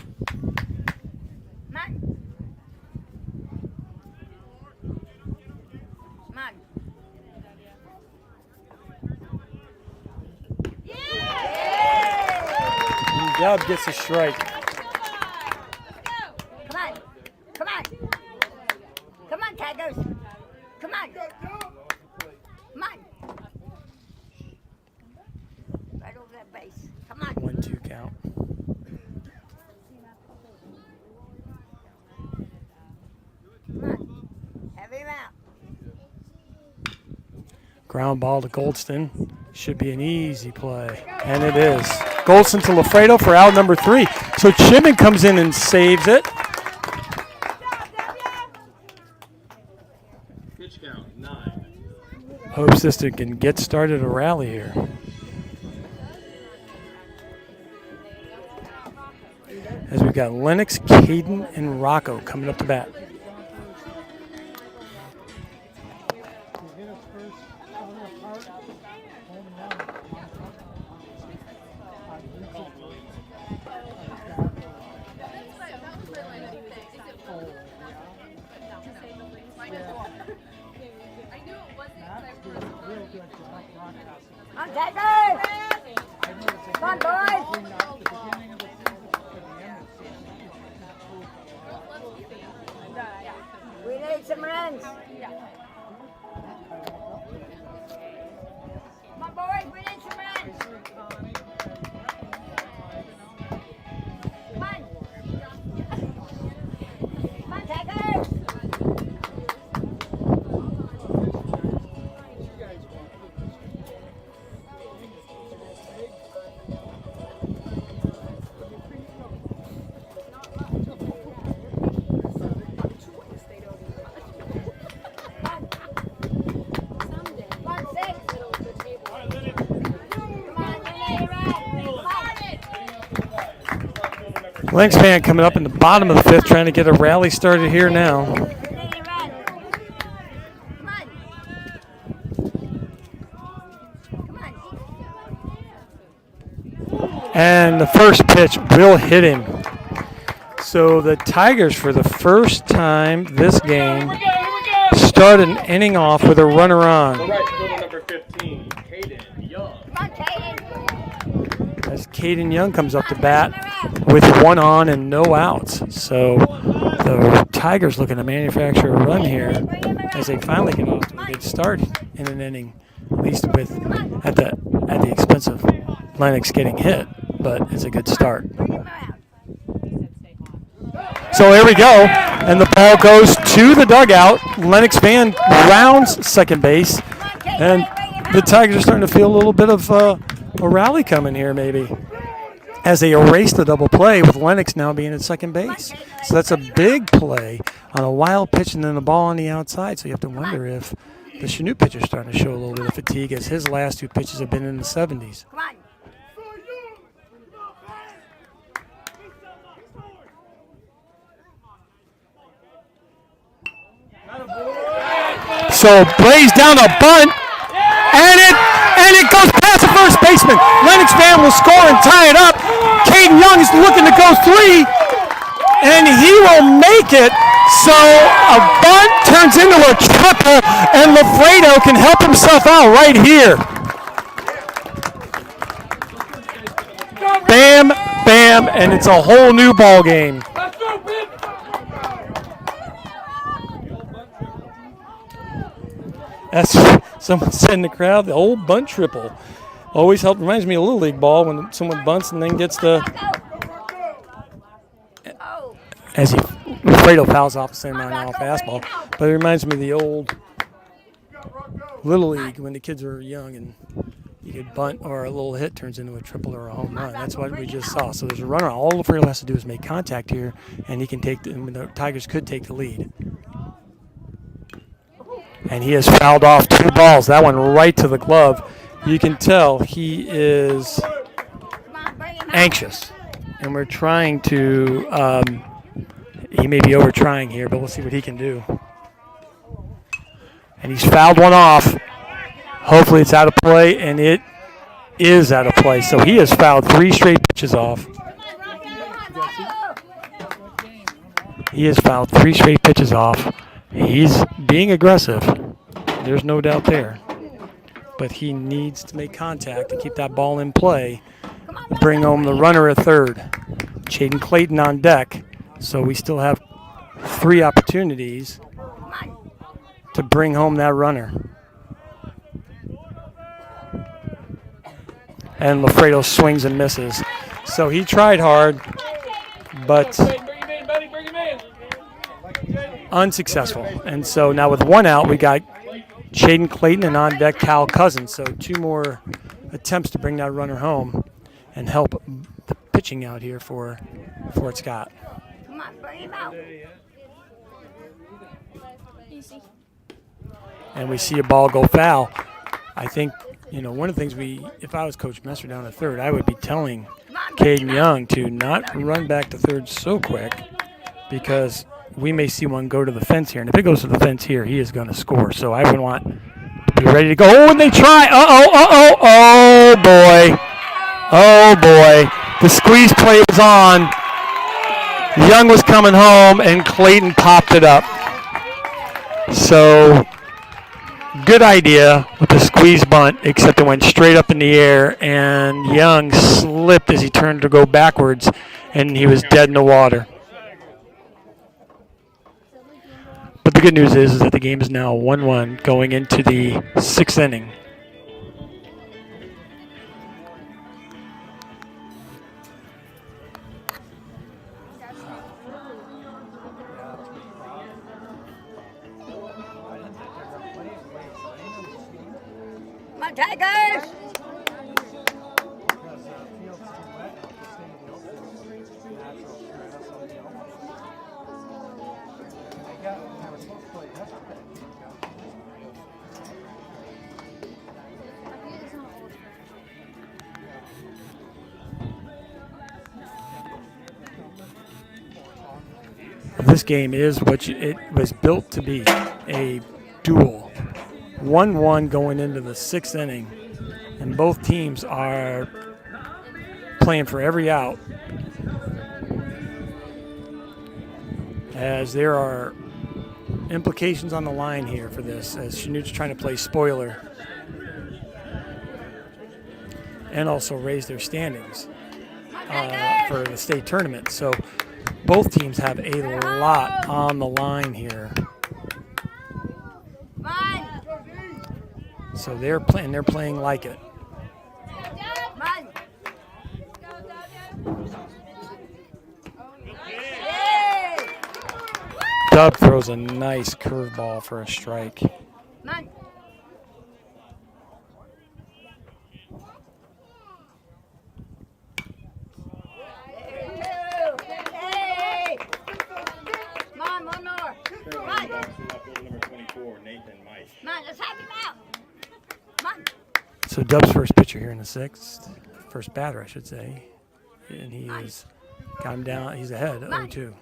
Come on. Come on. And Dub gets a strike. Come on. Come on. Come on, Tigers. Come on. Come on. Right over that base. Come on. 1-2 count. Come on. Have him out. Ground ball to Goldston. Should be an easy play, and it is. Golson to Lafredo for out number 3. So Chipman comes in and saves it. Pitch count, 9. Hopes this can get started a rally here. As we've got Lennox, Caden, and Rocco coming up to bat. On, Tigers! Come on, boys! We need some runs. Come on, boys, we need some runs. Come on. Come on, Tigers! Lynx fan coming up in the bottom of the 5th, trying to get a rally started here now. And the first pitch will hit him. So the Tigers, for the first time this game, start an inning off with a runner on. The right fielder number 15, Caden Young. As Caden Young comes up to bat with 1 on and no outs. So the Tigers looking to manufacture a run here as they finally get off to a good start in an inning, at least with at the expense of Lennox getting hit, but it's a good start. So here we go, and the ball goes to the dugout. Lennox fan rounds second base, and the Tigers are starting to feel a little bit of a rally coming here maybe, as they erase the double play with Lennox now being at second base. So that's a big play on a wild pitch and then the ball on the outside. So you have to wonder if the Chanute pitcher is starting to show a little bit of fatigue, as his last 2 pitches have been in the 70s. So Blaze down a bunt, and it goes past the first baseman. Lennox fan will score and tie it up. Caden Young is looking to go 3, and he will make it. So a bunt turns into a triple, and Lafredo can help himself out right here. Bam, bam, and it's a whole new ball game. That's someone said in the crowd, the old bunt triple. Always helped, reminds me of Little League ball when someone bunts and then gets the, as Lafredo fouls off the same amount now fastball. But it reminds me of the old Little League when the kids were young and you could bunt or a little hit turns into a triple or a home run. That's what we just saw. So there's a runner. All Lafredo has to do is make contact here, and he can take the Tigers could take the lead. And he has fouled off 2 balls. That one right to the glove. You can tell he is anxious. And we're trying to, he may be over trying here, but we'll see what he can do. And he's fouled one off. Hopefully it's out of play, and it is out of play. So he has fouled 3 straight pitches off. He has fouled 3 straight pitches off. He's being aggressive. There's no doubt there. But he needs to make contact and keep that ball in play. Bring home the runner at third. Jaden Clayton on deck. So we still have 3 opportunities to bring home that runner. And Lafredo swings and misses. So he tried hard, but unsuccessful. And so now with 1 out, we got Jaden Clayton and on deck Cal Cousins. So 2 more attempts to bring that runner home and help the pitching out here for Fort Scott. Come on, bring him out. Easy. And we see a ball go foul. I think, one of the things if I was Coach Messer down at third, I would be telling Caden Young to not run back to third so quick, because we may see one go to the fence here. And if it goes to the fence here, he is going to score. So I would want to be ready to go. Oh, and they try. Oh, boy. Oh, boy. The squeeze play was on. Young was coming home, and Clayton popped it up. So good idea with the squeeze bunt, except it went straight up in the air, and Young slipped as he turned to go backwards, and he was dead in the water. But the good news is that the game is now 1-1 going into the 6th inning. Come on, Tigers! This game is what it was built to be, a duel. 1-1 going into the 6th inning, and both teams are playing for every out, as there are implications on the line here for this, as Chanute's trying to play spoiler and also raise their standings for the state tournament. So both teams have a lot on the line here. So they're playing like it. Dub throws a nice curveball for a strike. So Dub's first pitcher here in the 6th, first batter I should say, and he is got him down. He's ahead 0-2.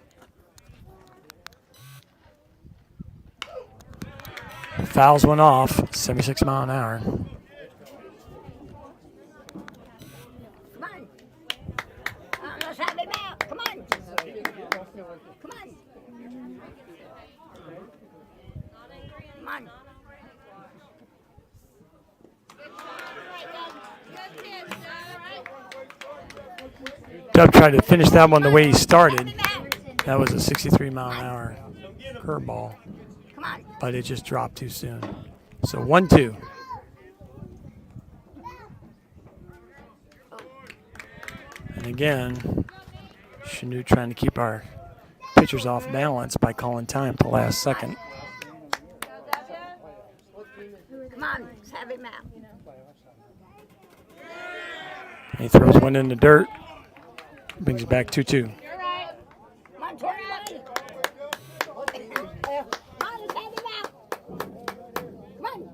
Fouls went off, 76 mile an hour. Let's have him out. Come on. Come on. Come on. Dub tried to finish that one the way he started. That was a 63 mile an hour curveball, but it just dropped too soon. So 1-2. And again, Chanute trying to keep our pitchers off balance by calling time at the last second. Come on, let's have him out. He throws one in the dirt, brings it back 2-2. Come on, 21. Come on, let's have him out. Come on.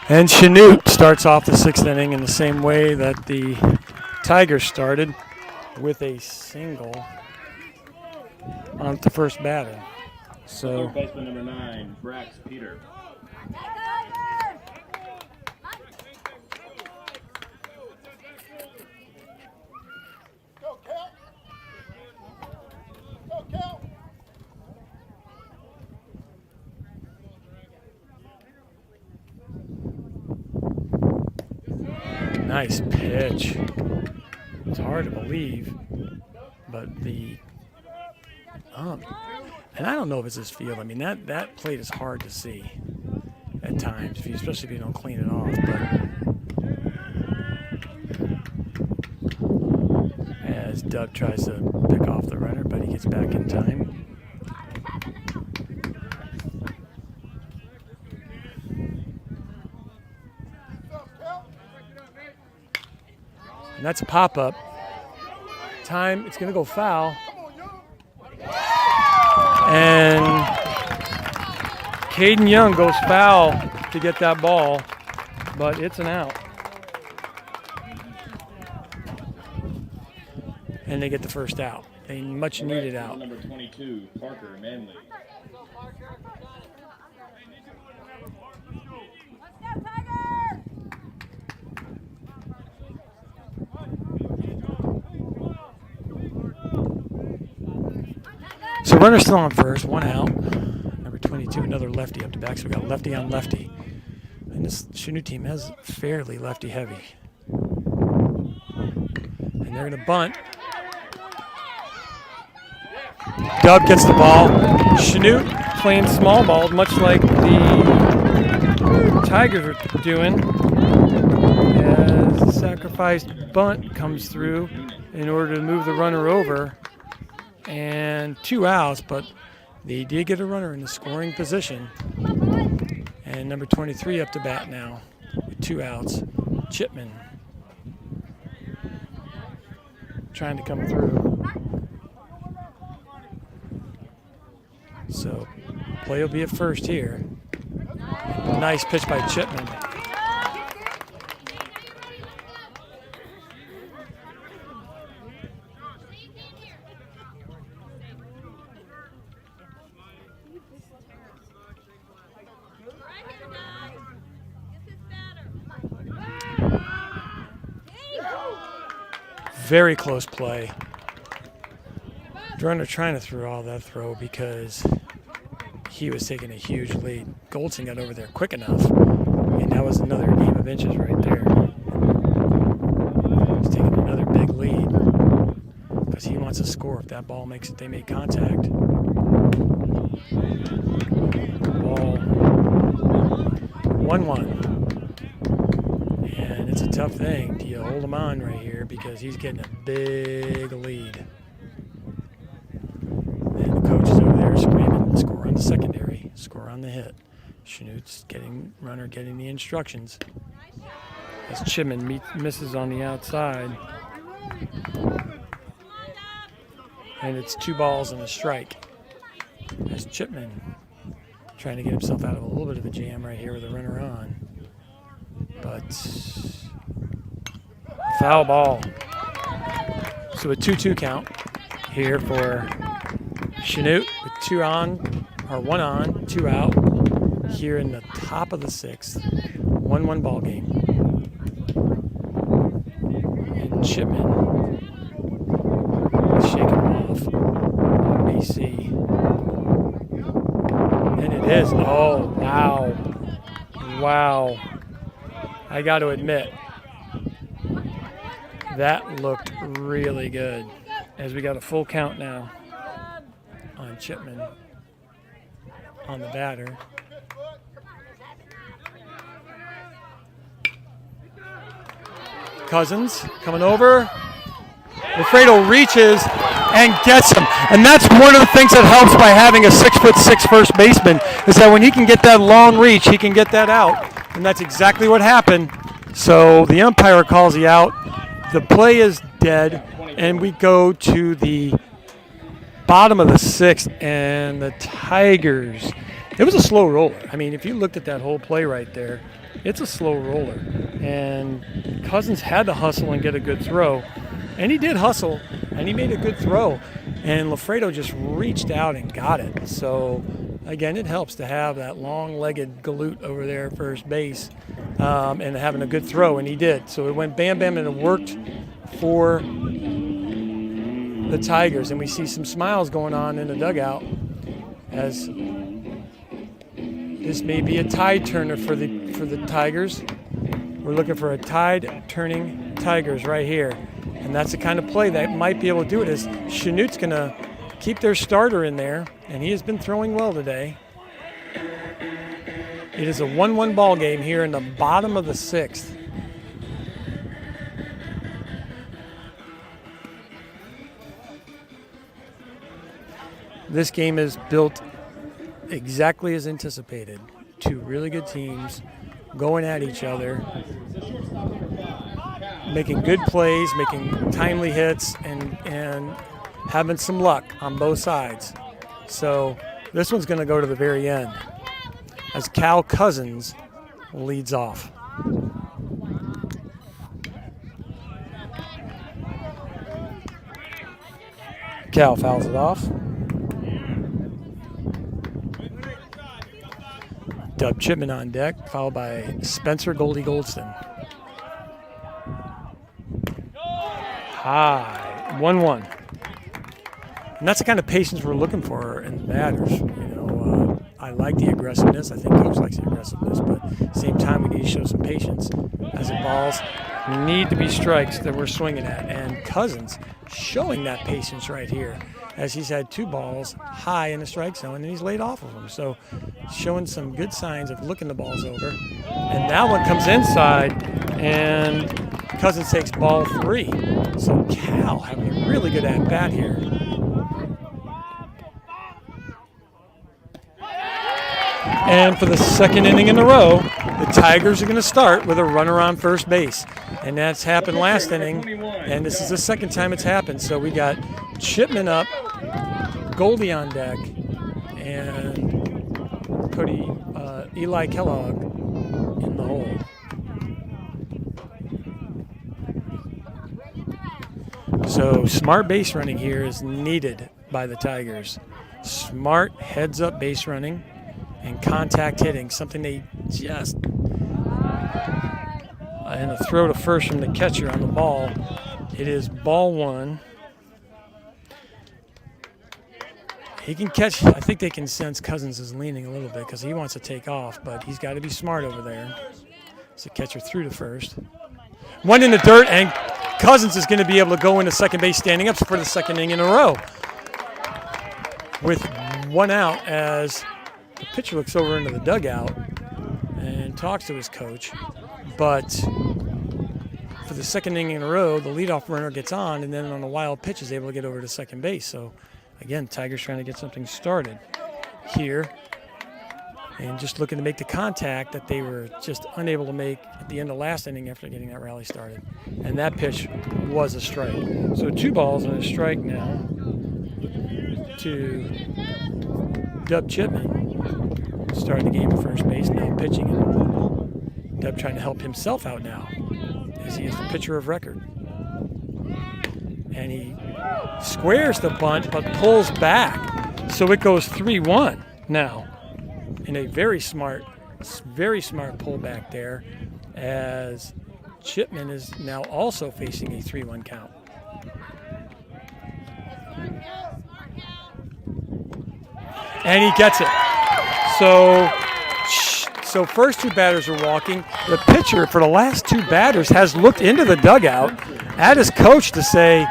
And Chanute starts off the 6th inning in the same way that the Tigers started, with a single on the first batter. So Third baseman number 9, Brax Peter. nice pitch. It's hard to believe, but and I don't know if it's his field. I mean, that plate is hard to see at times, especially if you don't clean it off. But as Dub tries to pick off the runner, but he gets back in time. And that's a pop-up. Time, it's going to go foul. And Caden Young goes foul to get that ball, but it's an out. And they get the first out. A much needed out. Number 22, Parker Manley. So runner's still on first, one out. Number 22, another lefty up to back. So we got lefty on lefty. And this Chanute team is fairly lefty heavy. And they're going to bunt. Dub gets the ball. Chanute playing small ball, much like the Tigers are doing. As the sacrificed bunt comes through in order to move the runner over. And 2 outs, but they did get a runner in the scoring position. And number 23 up to bat now with 2 outs. Chipman trying to come through. So play will be at first here. Nice pitch by Chipman. Very close play. Runner trying to throw all that throw because he was taking a huge lead. Goldson got over there quick enough, and that was another game of inches right there. He's taking another big lead because he wants to score. If that ball makes it, they make contact. Ball 1-1. And it's a tough thing. Do you hold him on right here because he's getting a big lead. And the coach is over there screaming, score on the secondary, score on the hit. Chanute's runner getting the instructions. As Chipman misses on the outside. And it's 2 balls and a strike. As Chipman trying to get himself out of a little bit of a jam right here with a runner on. But foul ball. So a 2-2 count here for Chanute with 2 on, or 1 on, 2 out here in the top of the 6th. 1-1 ball game. And Chipman shaking off BC. And it is, oh, wow. Wow. I got to admit, that looked really good. As we got a full count now on Chipman on the batter. Cousins coming over. Lafredo reaches and gets him. And that's one of the things that helps by having a 6'6" first baseman, is that when he can get that long reach, he can get that out. And that's exactly what happened. So the umpire calls the out. The play is dead, and we go to the bottom of the 6th, and the Tigers. It was a slow roller. I mean, if you looked at that whole play right there, it's a slow roller. And Cousins had to hustle and get a good throw. And he did hustle, and he made a good throw. And Lafredo just reached out and got it. So, again, it helps to have that long-legged galoot over there at first base and having a good throw, and he did. So it went bam-bam, and it worked for the Tigers. And we see some smiles going on in the dugout as this may be a tide turner for the Tigers. We're looking for a tide-turning Tigers right here. And that's the kind of play that might be able to do it, is Chanute's going to keep their starter in there, and he has been throwing well today. It is a 1-1 ball game here in the bottom of the 6th. This game is built exactly as anticipated. Two really good teams going at each other, making good plays, making timely hits, and having some luck on both sides. So this one's going to go to the very end as Cal Cousins leads off. Cal fouls it off. Dub Chipman on deck, followed by Spencer Goldie Goldston. High, 1-1. And that's the kind of patience we're looking for in the batters. I like the aggressiveness. I think Coach likes the aggressiveness, but at the same time, we need to show some patience as the balls need to be strikes that we're swinging at. And Cousins showing that patience right here, as he's had 2 balls high in the strike zone and he's laid off of them. So showing some good signs of looking the balls over. And that one comes inside and Cousins takes ball 3. So Cal having a really good at-bat here. And for the second inning in a row, the Tigers are going to start with a runner on first base. And that's happened last inning, and this is the second time it's happened. So we got Chipman up, Goldie on deck, and Eli Kellogg in the hole. So smart base running here is needed by the Tigers. Smart heads-up base running and contact hitting, something they just, and a throw to first from the catcher on the ball. It is ball 1. He can catch. I think they can sense Cousins is leaning a little bit because he wants to take off, but he's got to be smart over there. So catcher through to first. One in the dirt, and Cousins is going to be able to go into second base standing up for the second inning in a row. With 1 out as the pitcher looks over into the dugout and talks to his coach. But for the second inning in a row, the leadoff runner gets on, and then on a wild pitch is able to get over to second base. So, again, Tigers trying to get something started here and just looking to make the contact that they were just unable to make at the end of last inning after getting that rally started. And that pitch was a strike. So 2 balls and a strike now to Dub Chipman. Starting the game at first base, now pitching. Dub trying to help himself out now as he is the pitcher of record. And he squares the bunt but pulls back. So it goes 3-1 now. In a very smart pullback there as Chipman is now also facing a 3-1 count. And he gets it. So first 2 batters are walking. The pitcher for the last 2 batters has looked into the dugout at his coach to say,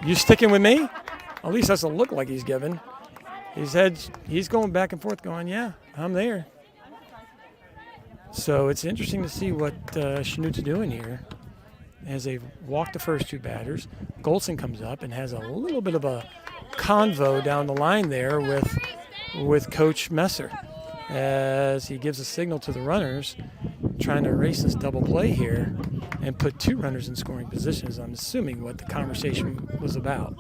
"You sticking with me?" At least that's a look like he's given. He's going back and forth going, "Yeah, I'm there." So it's interesting to see what Chanute's doing here as they walk the first 2 batters. Golson comes up and has a little bit of a convo down the line there with Coach Messer as he gives a signal to the runners trying to erase this double play here and put 2 runners in scoring positions. I'm assuming what the conversation was about.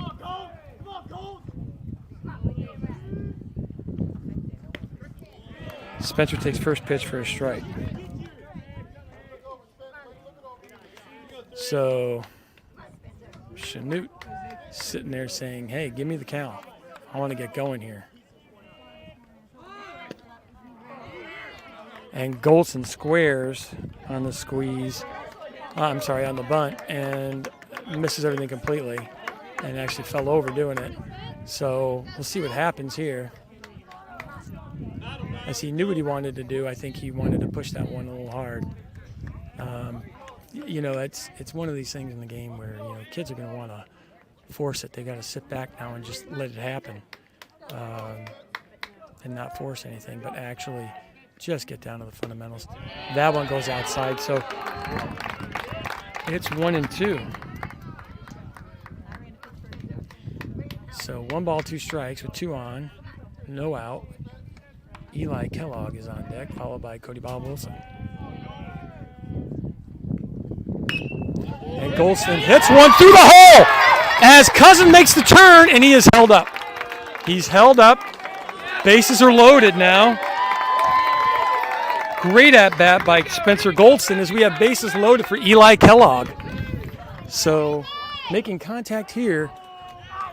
Spencer takes first pitch for a strike. So Chanute sitting there saying, "Hey, give me the count. I want to get going here." And Golson squares on the squeeze, on the bunt, and misses everything completely and actually fell over doing it. So we'll see what happens here. As he knew what he wanted to do, I think he wanted to push that one a little hard. It's one of these things in the game where, kids are going to want to force it. They got to sit back now and just let it happen and not force anything, but actually just get down to the fundamentals. That one goes outside, so it's 1-2. So 1 ball, 2 strikes with 2 on, no out. Eli Kellogg is on deck, followed by Cody Bob Wilson. And Goldston hits one through the hole as Cousin makes the turn, and he is held up. He's held up. Bases are loaded now. Great at bat by Spencer Goldston as we have bases loaded for Eli Kellogg. So making contact here,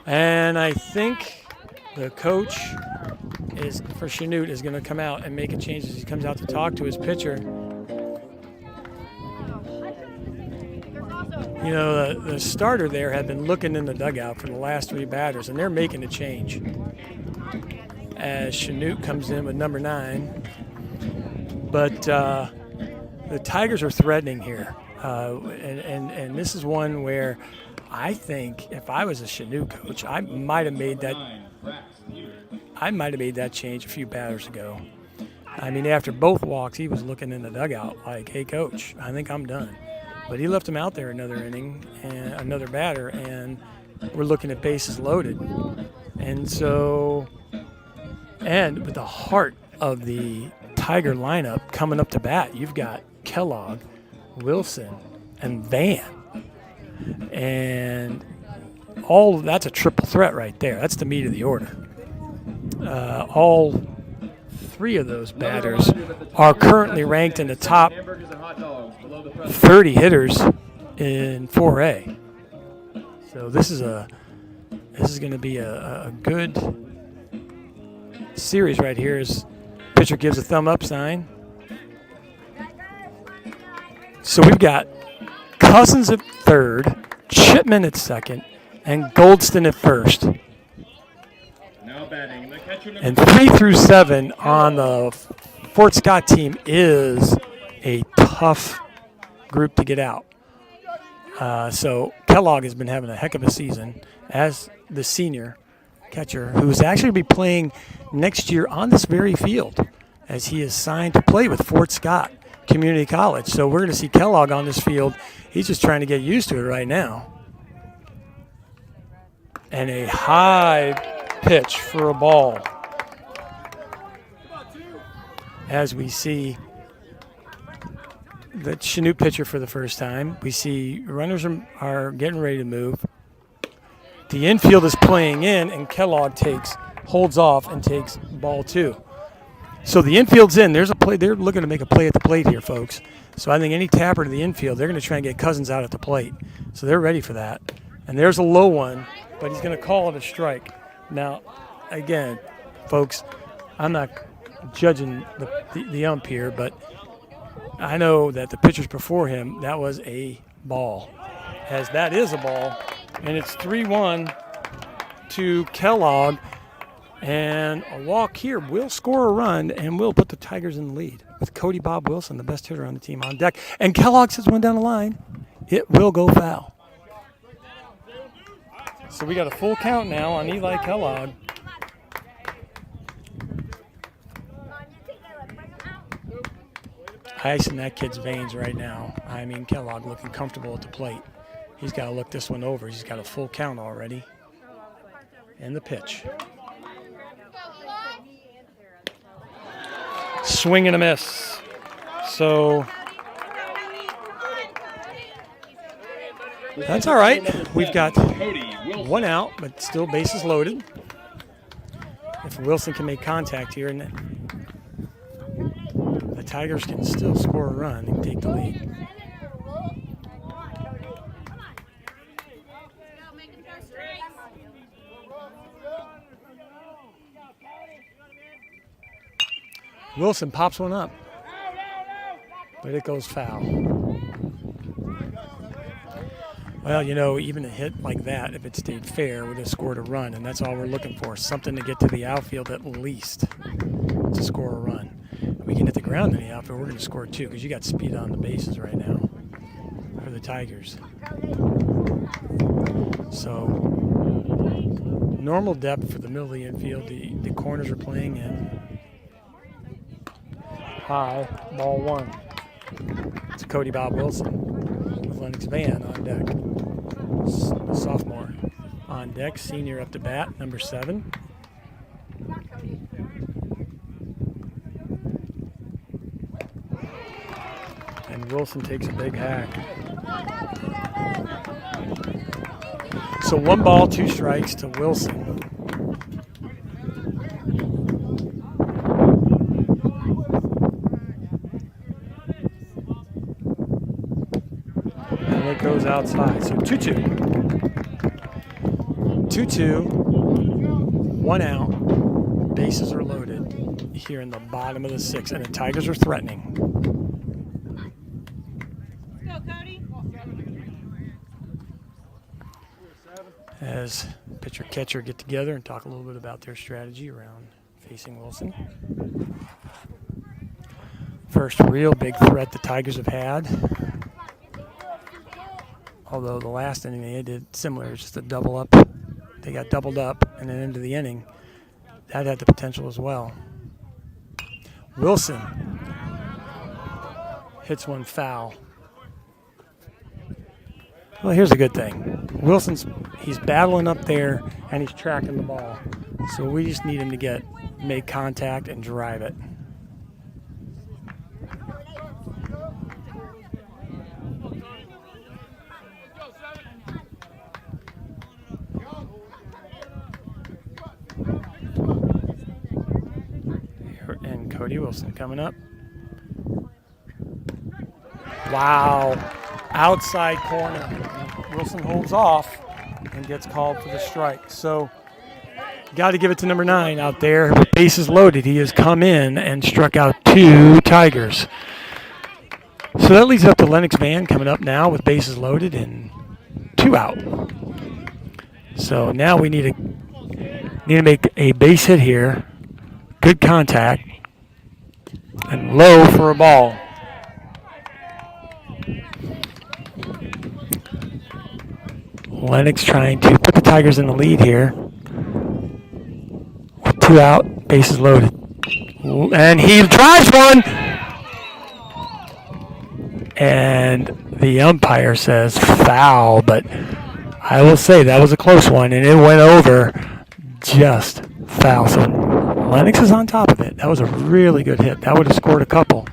and I think the coach is for Chanute is going to come out and make a change as he comes out to talk to his pitcher. You know, the starter there had been looking in the dugout for the last 3 batters, and they're making a change as Chanute comes in with number 9. But the Tigers are threatening here, and this is one where I think if I was a Chanute coach, I might have made that change a few batters ago. I mean, after both walks, he was looking in the dugout like, "Hey, coach, I think I'm done." But he left him out there another inning and another batter, and we're looking at bases loaded. And so, and with the heart of the Tiger lineup coming up to bat, you've got Kellogg, Wilson, and Van. And all that's a triple threat right there. That's the meat of the order. All 3 of those batters are currently ranked in the top 30 hitters in 4A. So this is going to be a good series right here. As pitcher gives a thumb up sign. So we've got Cousins at third, Chipman at second, and Goldston at first. Now batting, the catcher number And 3 through 7 on the Fort Scott team is a tough group to get out. So Kellogg has been having a heck of a season as the senior catcher, who is actually going to be playing next year on this very field as he is signed to play with Fort Scott Community College. So we're going to see Kellogg on this field. He's just trying to get used to it right now. And a high pitch for a ball as we see the Chanute pitcher for the first time. We see runners are getting ready to move. The infield is playing in, and Kellogg holds off and takes ball 2. So the infield's in. There's a play. They're looking to make a play at the plate here, folks. So I think any tapper to the infield, they're going to try and get Cousins out at the plate. So they're ready for that. And there's a low one, but he's going to call it a strike. Now, again, folks, I'm not judging the ump here, but I know that the pitchers before him, that was a ball. As that is a ball, and it's 3-1 to Kellogg. And a walk here will score a run and will put the Tigers in the lead with Cody Bob Wilson, the best hitter on the team, on deck. And Kellogg sends one down the line. It will go foul. So we got a full count now on Eli Kellogg. Ice in that kid's veins right now. I mean, Kellogg looking comfortable at the plate. He's got to look this one over. He's got a full count already. And the pitch. Swing and a miss. So that's all right. We've got 1 out, but still bases loaded. If Wilson can make contact here, and the Tigers can still score a run and take the lead. Wilson pops one up, but it goes foul. Well, you know, even a hit like that, if it stayed fair, would have scored a run, and that's all we're looking for, something to get to the outfield at least to score a run. If we can hit the ground in the outfield, we're going to score 2 because you got speed on the bases right now for the Tigers. So normal depth for the middle of the infield. The corners are playing in. High, ball 1. It's Cody Bob Wilson with Lennox Van on deck. The sophomore on deck. Senior up to bat, number 7. And Wilson takes a big hack. So 1 ball, 2 strikes to Wilson. And it goes outside. So 2-2. 2-2. 1 out. Bases are loaded here in the bottom of the 6th, and the Tigers are threatening. As pitcher catcher get together and talk a little bit about their strategy around facing Wilson. First real big threat the Tigers have had. Although the last inning they did similar, it's just a double up. They got doubled up and then into the inning. That had the potential as well. Wilson hits one foul. Well, here's a good thing. He's battling up there and he's tracking the ball. So we just need him to make contact and drive it. And Cody Wilson coming up. Wow. Outside corner. Wilson holds off and gets called for the strike. So got to give it to number 9 out there. Bases loaded. He has come in and struck out 2 Tigers. So that leads up to Lennox Van coming up now with bases loaded and 2 out. So now we need to make a base hit here. Good contact. And low for a ball. Lennox trying to put the Tigers in the lead here. With 2 out, bases loaded. And he drives one! And the umpire says foul, but I will say that was a close one, and it went over just foul. So Lennox is on top of it. That was a really good hit. That would have scored a couple.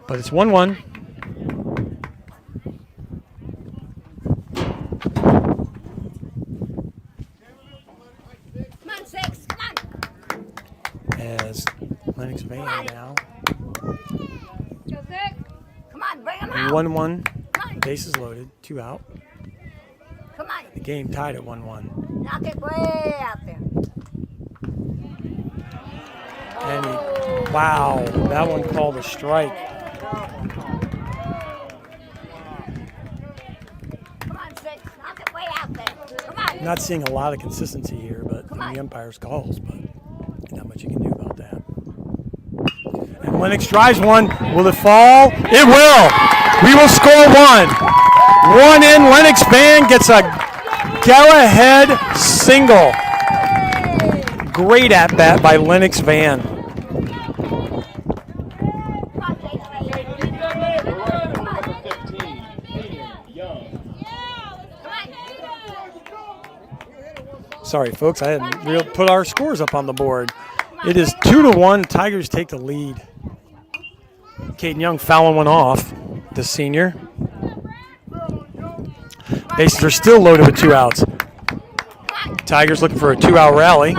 But it's 1-1. As Lennox Van now. Come on, bring him out. 1-1. Bases loaded. 2 out. Come on. The game tied at 1-1. Knock it way out there. And wow, that one called a strike. Come on, 6. Knock it way out there. Come on. Not seeing a lot of consistency here, but from the umpire's calls, but not much you can do about that. And Lennox drives one. Will it fall? It will. We will score 1. 1 in. Lennox Van gets a go-ahead single. Great at bat by Lennox Van. Sorry, folks, I hadn't put our scores up on the board. It is 2-1. Tigers take the lead. Caden Young fouling one off, the senior. Bases are still loaded with 2 outs. Tigers looking for a 2-out rally.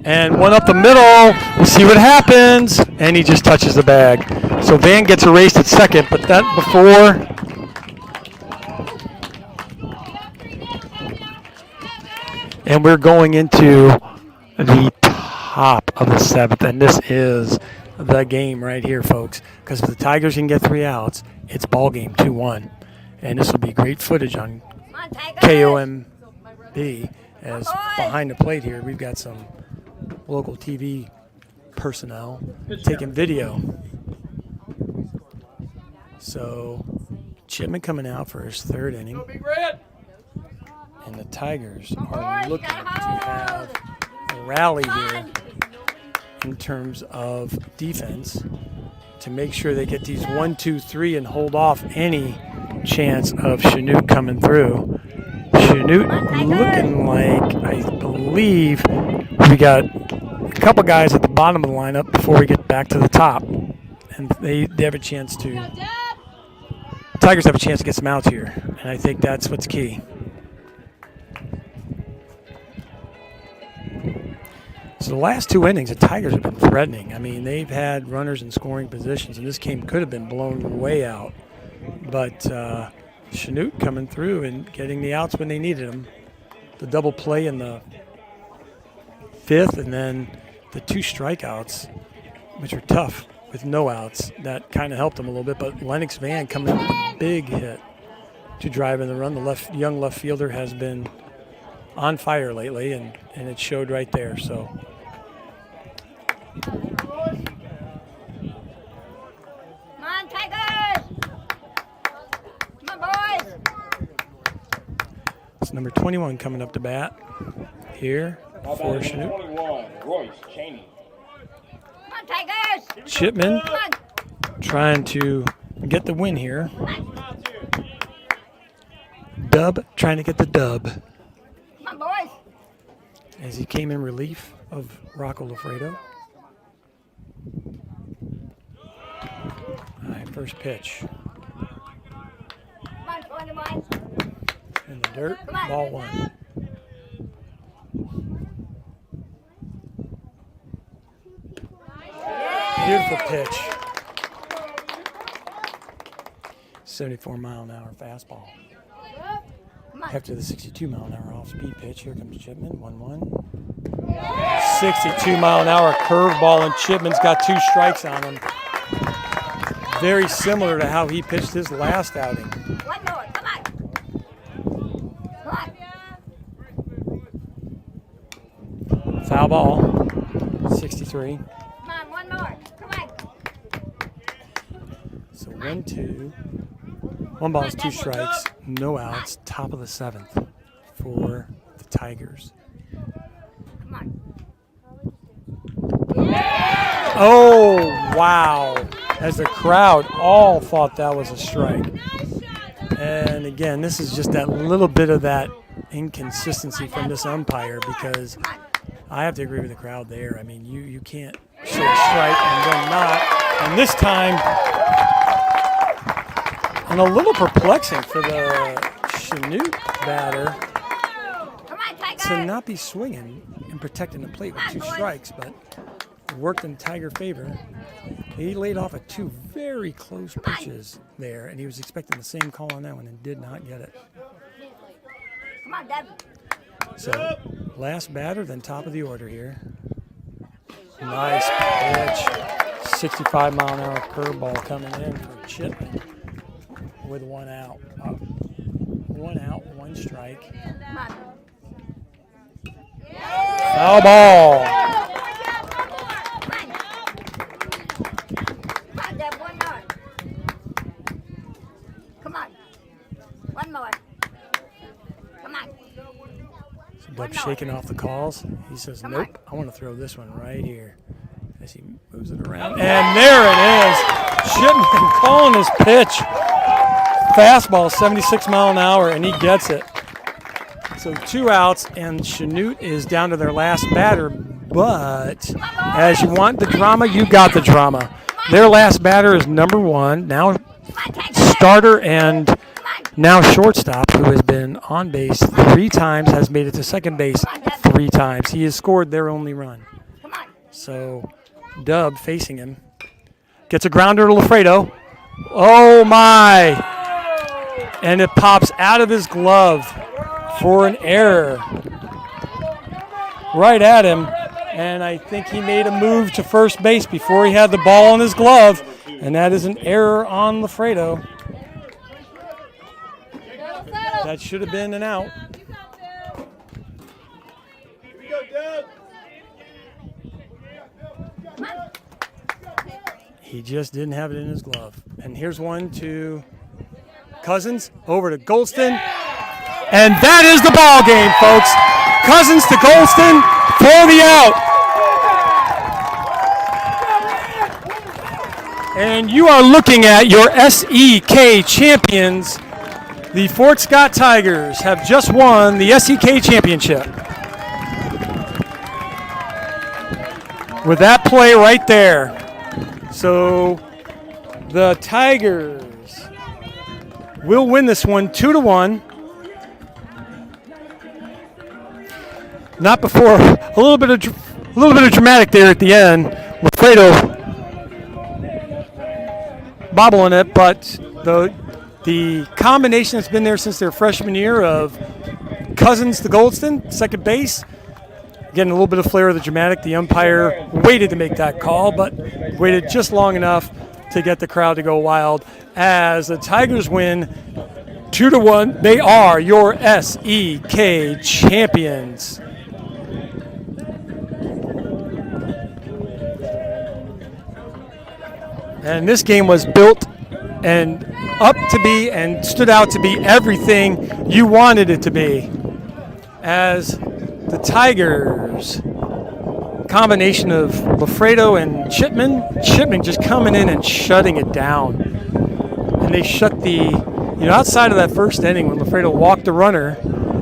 And one up the middle. We'll see what happens. And he just touches the bag. So Van gets erased at second, but that before. And we're going into the top of the 7th. And this is the game right here, folks. Because if the Tigers can get 3 outs, it's ball game 2-1. And this will be great footage on KOMB. As behind the plate here, we've got some local TV personnel taking video. So Chipman coming out for his 3rd inning. And the Tigers are looking to have a rally here in terms of defense to make sure they get these 1, 2, 3 and hold off any chance of Chanute coming through. Chanute looking like, I believe, we got a couple guys at the bottom of the lineup before we get back to the top. And they have a chance to, Tigers have a chance to get some outs here. And I think that's what's key. So the last 2 innings, the Tigers have been threatening. I mean, they've had runners in scoring positions, and this game could have been blown way out. But Chanute coming through and getting the outs when they needed them. The double play in the 5th, and then the 2 strikeouts, which are tough with no outs. That kind of helped them a little bit. But Lennox Van coming in with a big hit to drive in the run. The young left fielder has been on fire lately, and it showed right there. So. Come on, Tigers! Come on, boys! It's number 21 coming up to bat here for Chanute. 21, Royce Chaney. Come on, Tigers! Chipman Come on! trying to get the win here. Dub trying to get the dub Come on, boys! as he came in relief of Rocco Lafredo. All right, first pitch. Come on, 21! In the dirt, ball 1. Beautiful pitch. 74-mile-an-hour fastball. After the 62-mile-an-hour off-speed pitch, here comes Chipman, 1-1. 62-mile-an-hour curveball, and Chipman's got 2 strikes on him. Very similar to how he pitched his last outing. One more, come on! Come on! Foul ball, 63. Come on, one more, come on! So 1-2. 1 ball is 2 strikes, no outs, top of the 7th for the Tigers. Come on! Oh, wow. As the crowd all thought that was a strike. And again, this is just that little bit of that inconsistency from this umpire, because I have to agree with the crowd there. I mean, you can't say a strike and then not. And this time, and a little perplexing for the Chanute batter to not be swinging and protecting the plate with 2 strikes, but it worked in Tiger favor. He laid off at 2 very close pitches there, and he was expecting the same call on that one and did not get it. Come on, Deb. So, last batter, then top of the order here. Nice pitch. 65-mile-an-hour curveball coming in for Chipman with 1 out. 1 out, 1 strike. Come on. Foul ball. Come on, Deb, one more. Come on. One more. Come on. So Dub's shaking off the calls. He says, Come nope, I want to throw this one right here. As he moves it around. And there it is. Chipman calling his pitch. Fastball, 76 mile an hour, and he gets it. So 2 outs, and Chanute is down to their last batter. But as you want the drama, you got the drama. Their last batter is number 1, now starter and now shortstop, who has been on base 3 times, has made it to second base 3 times. He has scored their only run. So Dub facing him. Gets a grounder to Lafredo. Oh, my. And it pops out of his glove for an error. Right at him. And I think he made a move to first base before he had the ball in his glove. And that is an error on Lafredo. That should have been an out. He just didn't have it in his glove. And here's one to Cousins, over to Golston. And that is the ball game, folks. Cousins to Golston for the out. And you are looking at your SEK champions. The Fort Scott Tigers have just won the SEK championship. With that play right there. So the Tigers will win this one 2-1. Not before a little bit of dramatic there at the end. Lafredo bobbling it, but the combination that's been there since their freshman year of Cousins to Goldston, second base, getting a little bit of flair of the dramatic. The umpire waited to make that call, but waited just long enough to get the crowd to go wild. As the Tigers win 2-1, they are your SEK champions. And this game was built and up to be and stood out to be everything you wanted it to be. As the Tigers, combination of Lafredo and Chipman just coming in and shutting it down. And they shut outside of that first inning when Lafredo walked the runner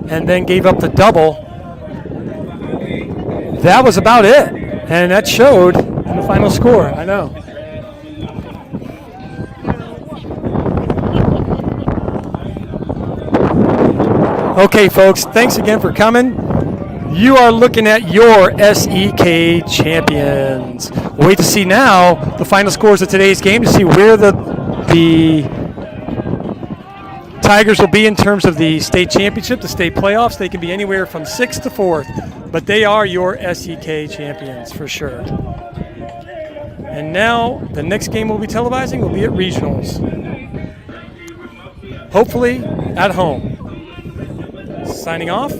and then gave up the double, that was about it. And that showed in the final score, I know. Okay, folks, thanks again for coming. You are looking at your SEK champions. We'll wait to see now the final scores of today's game to see where the Tigers will be in terms of the state championship, the state playoffs. They can be anywhere from 6th to 4th, but they are your SEK champions for sure. And now the next game we'll be televising will be at regionals. Hopefully at home. Signing off,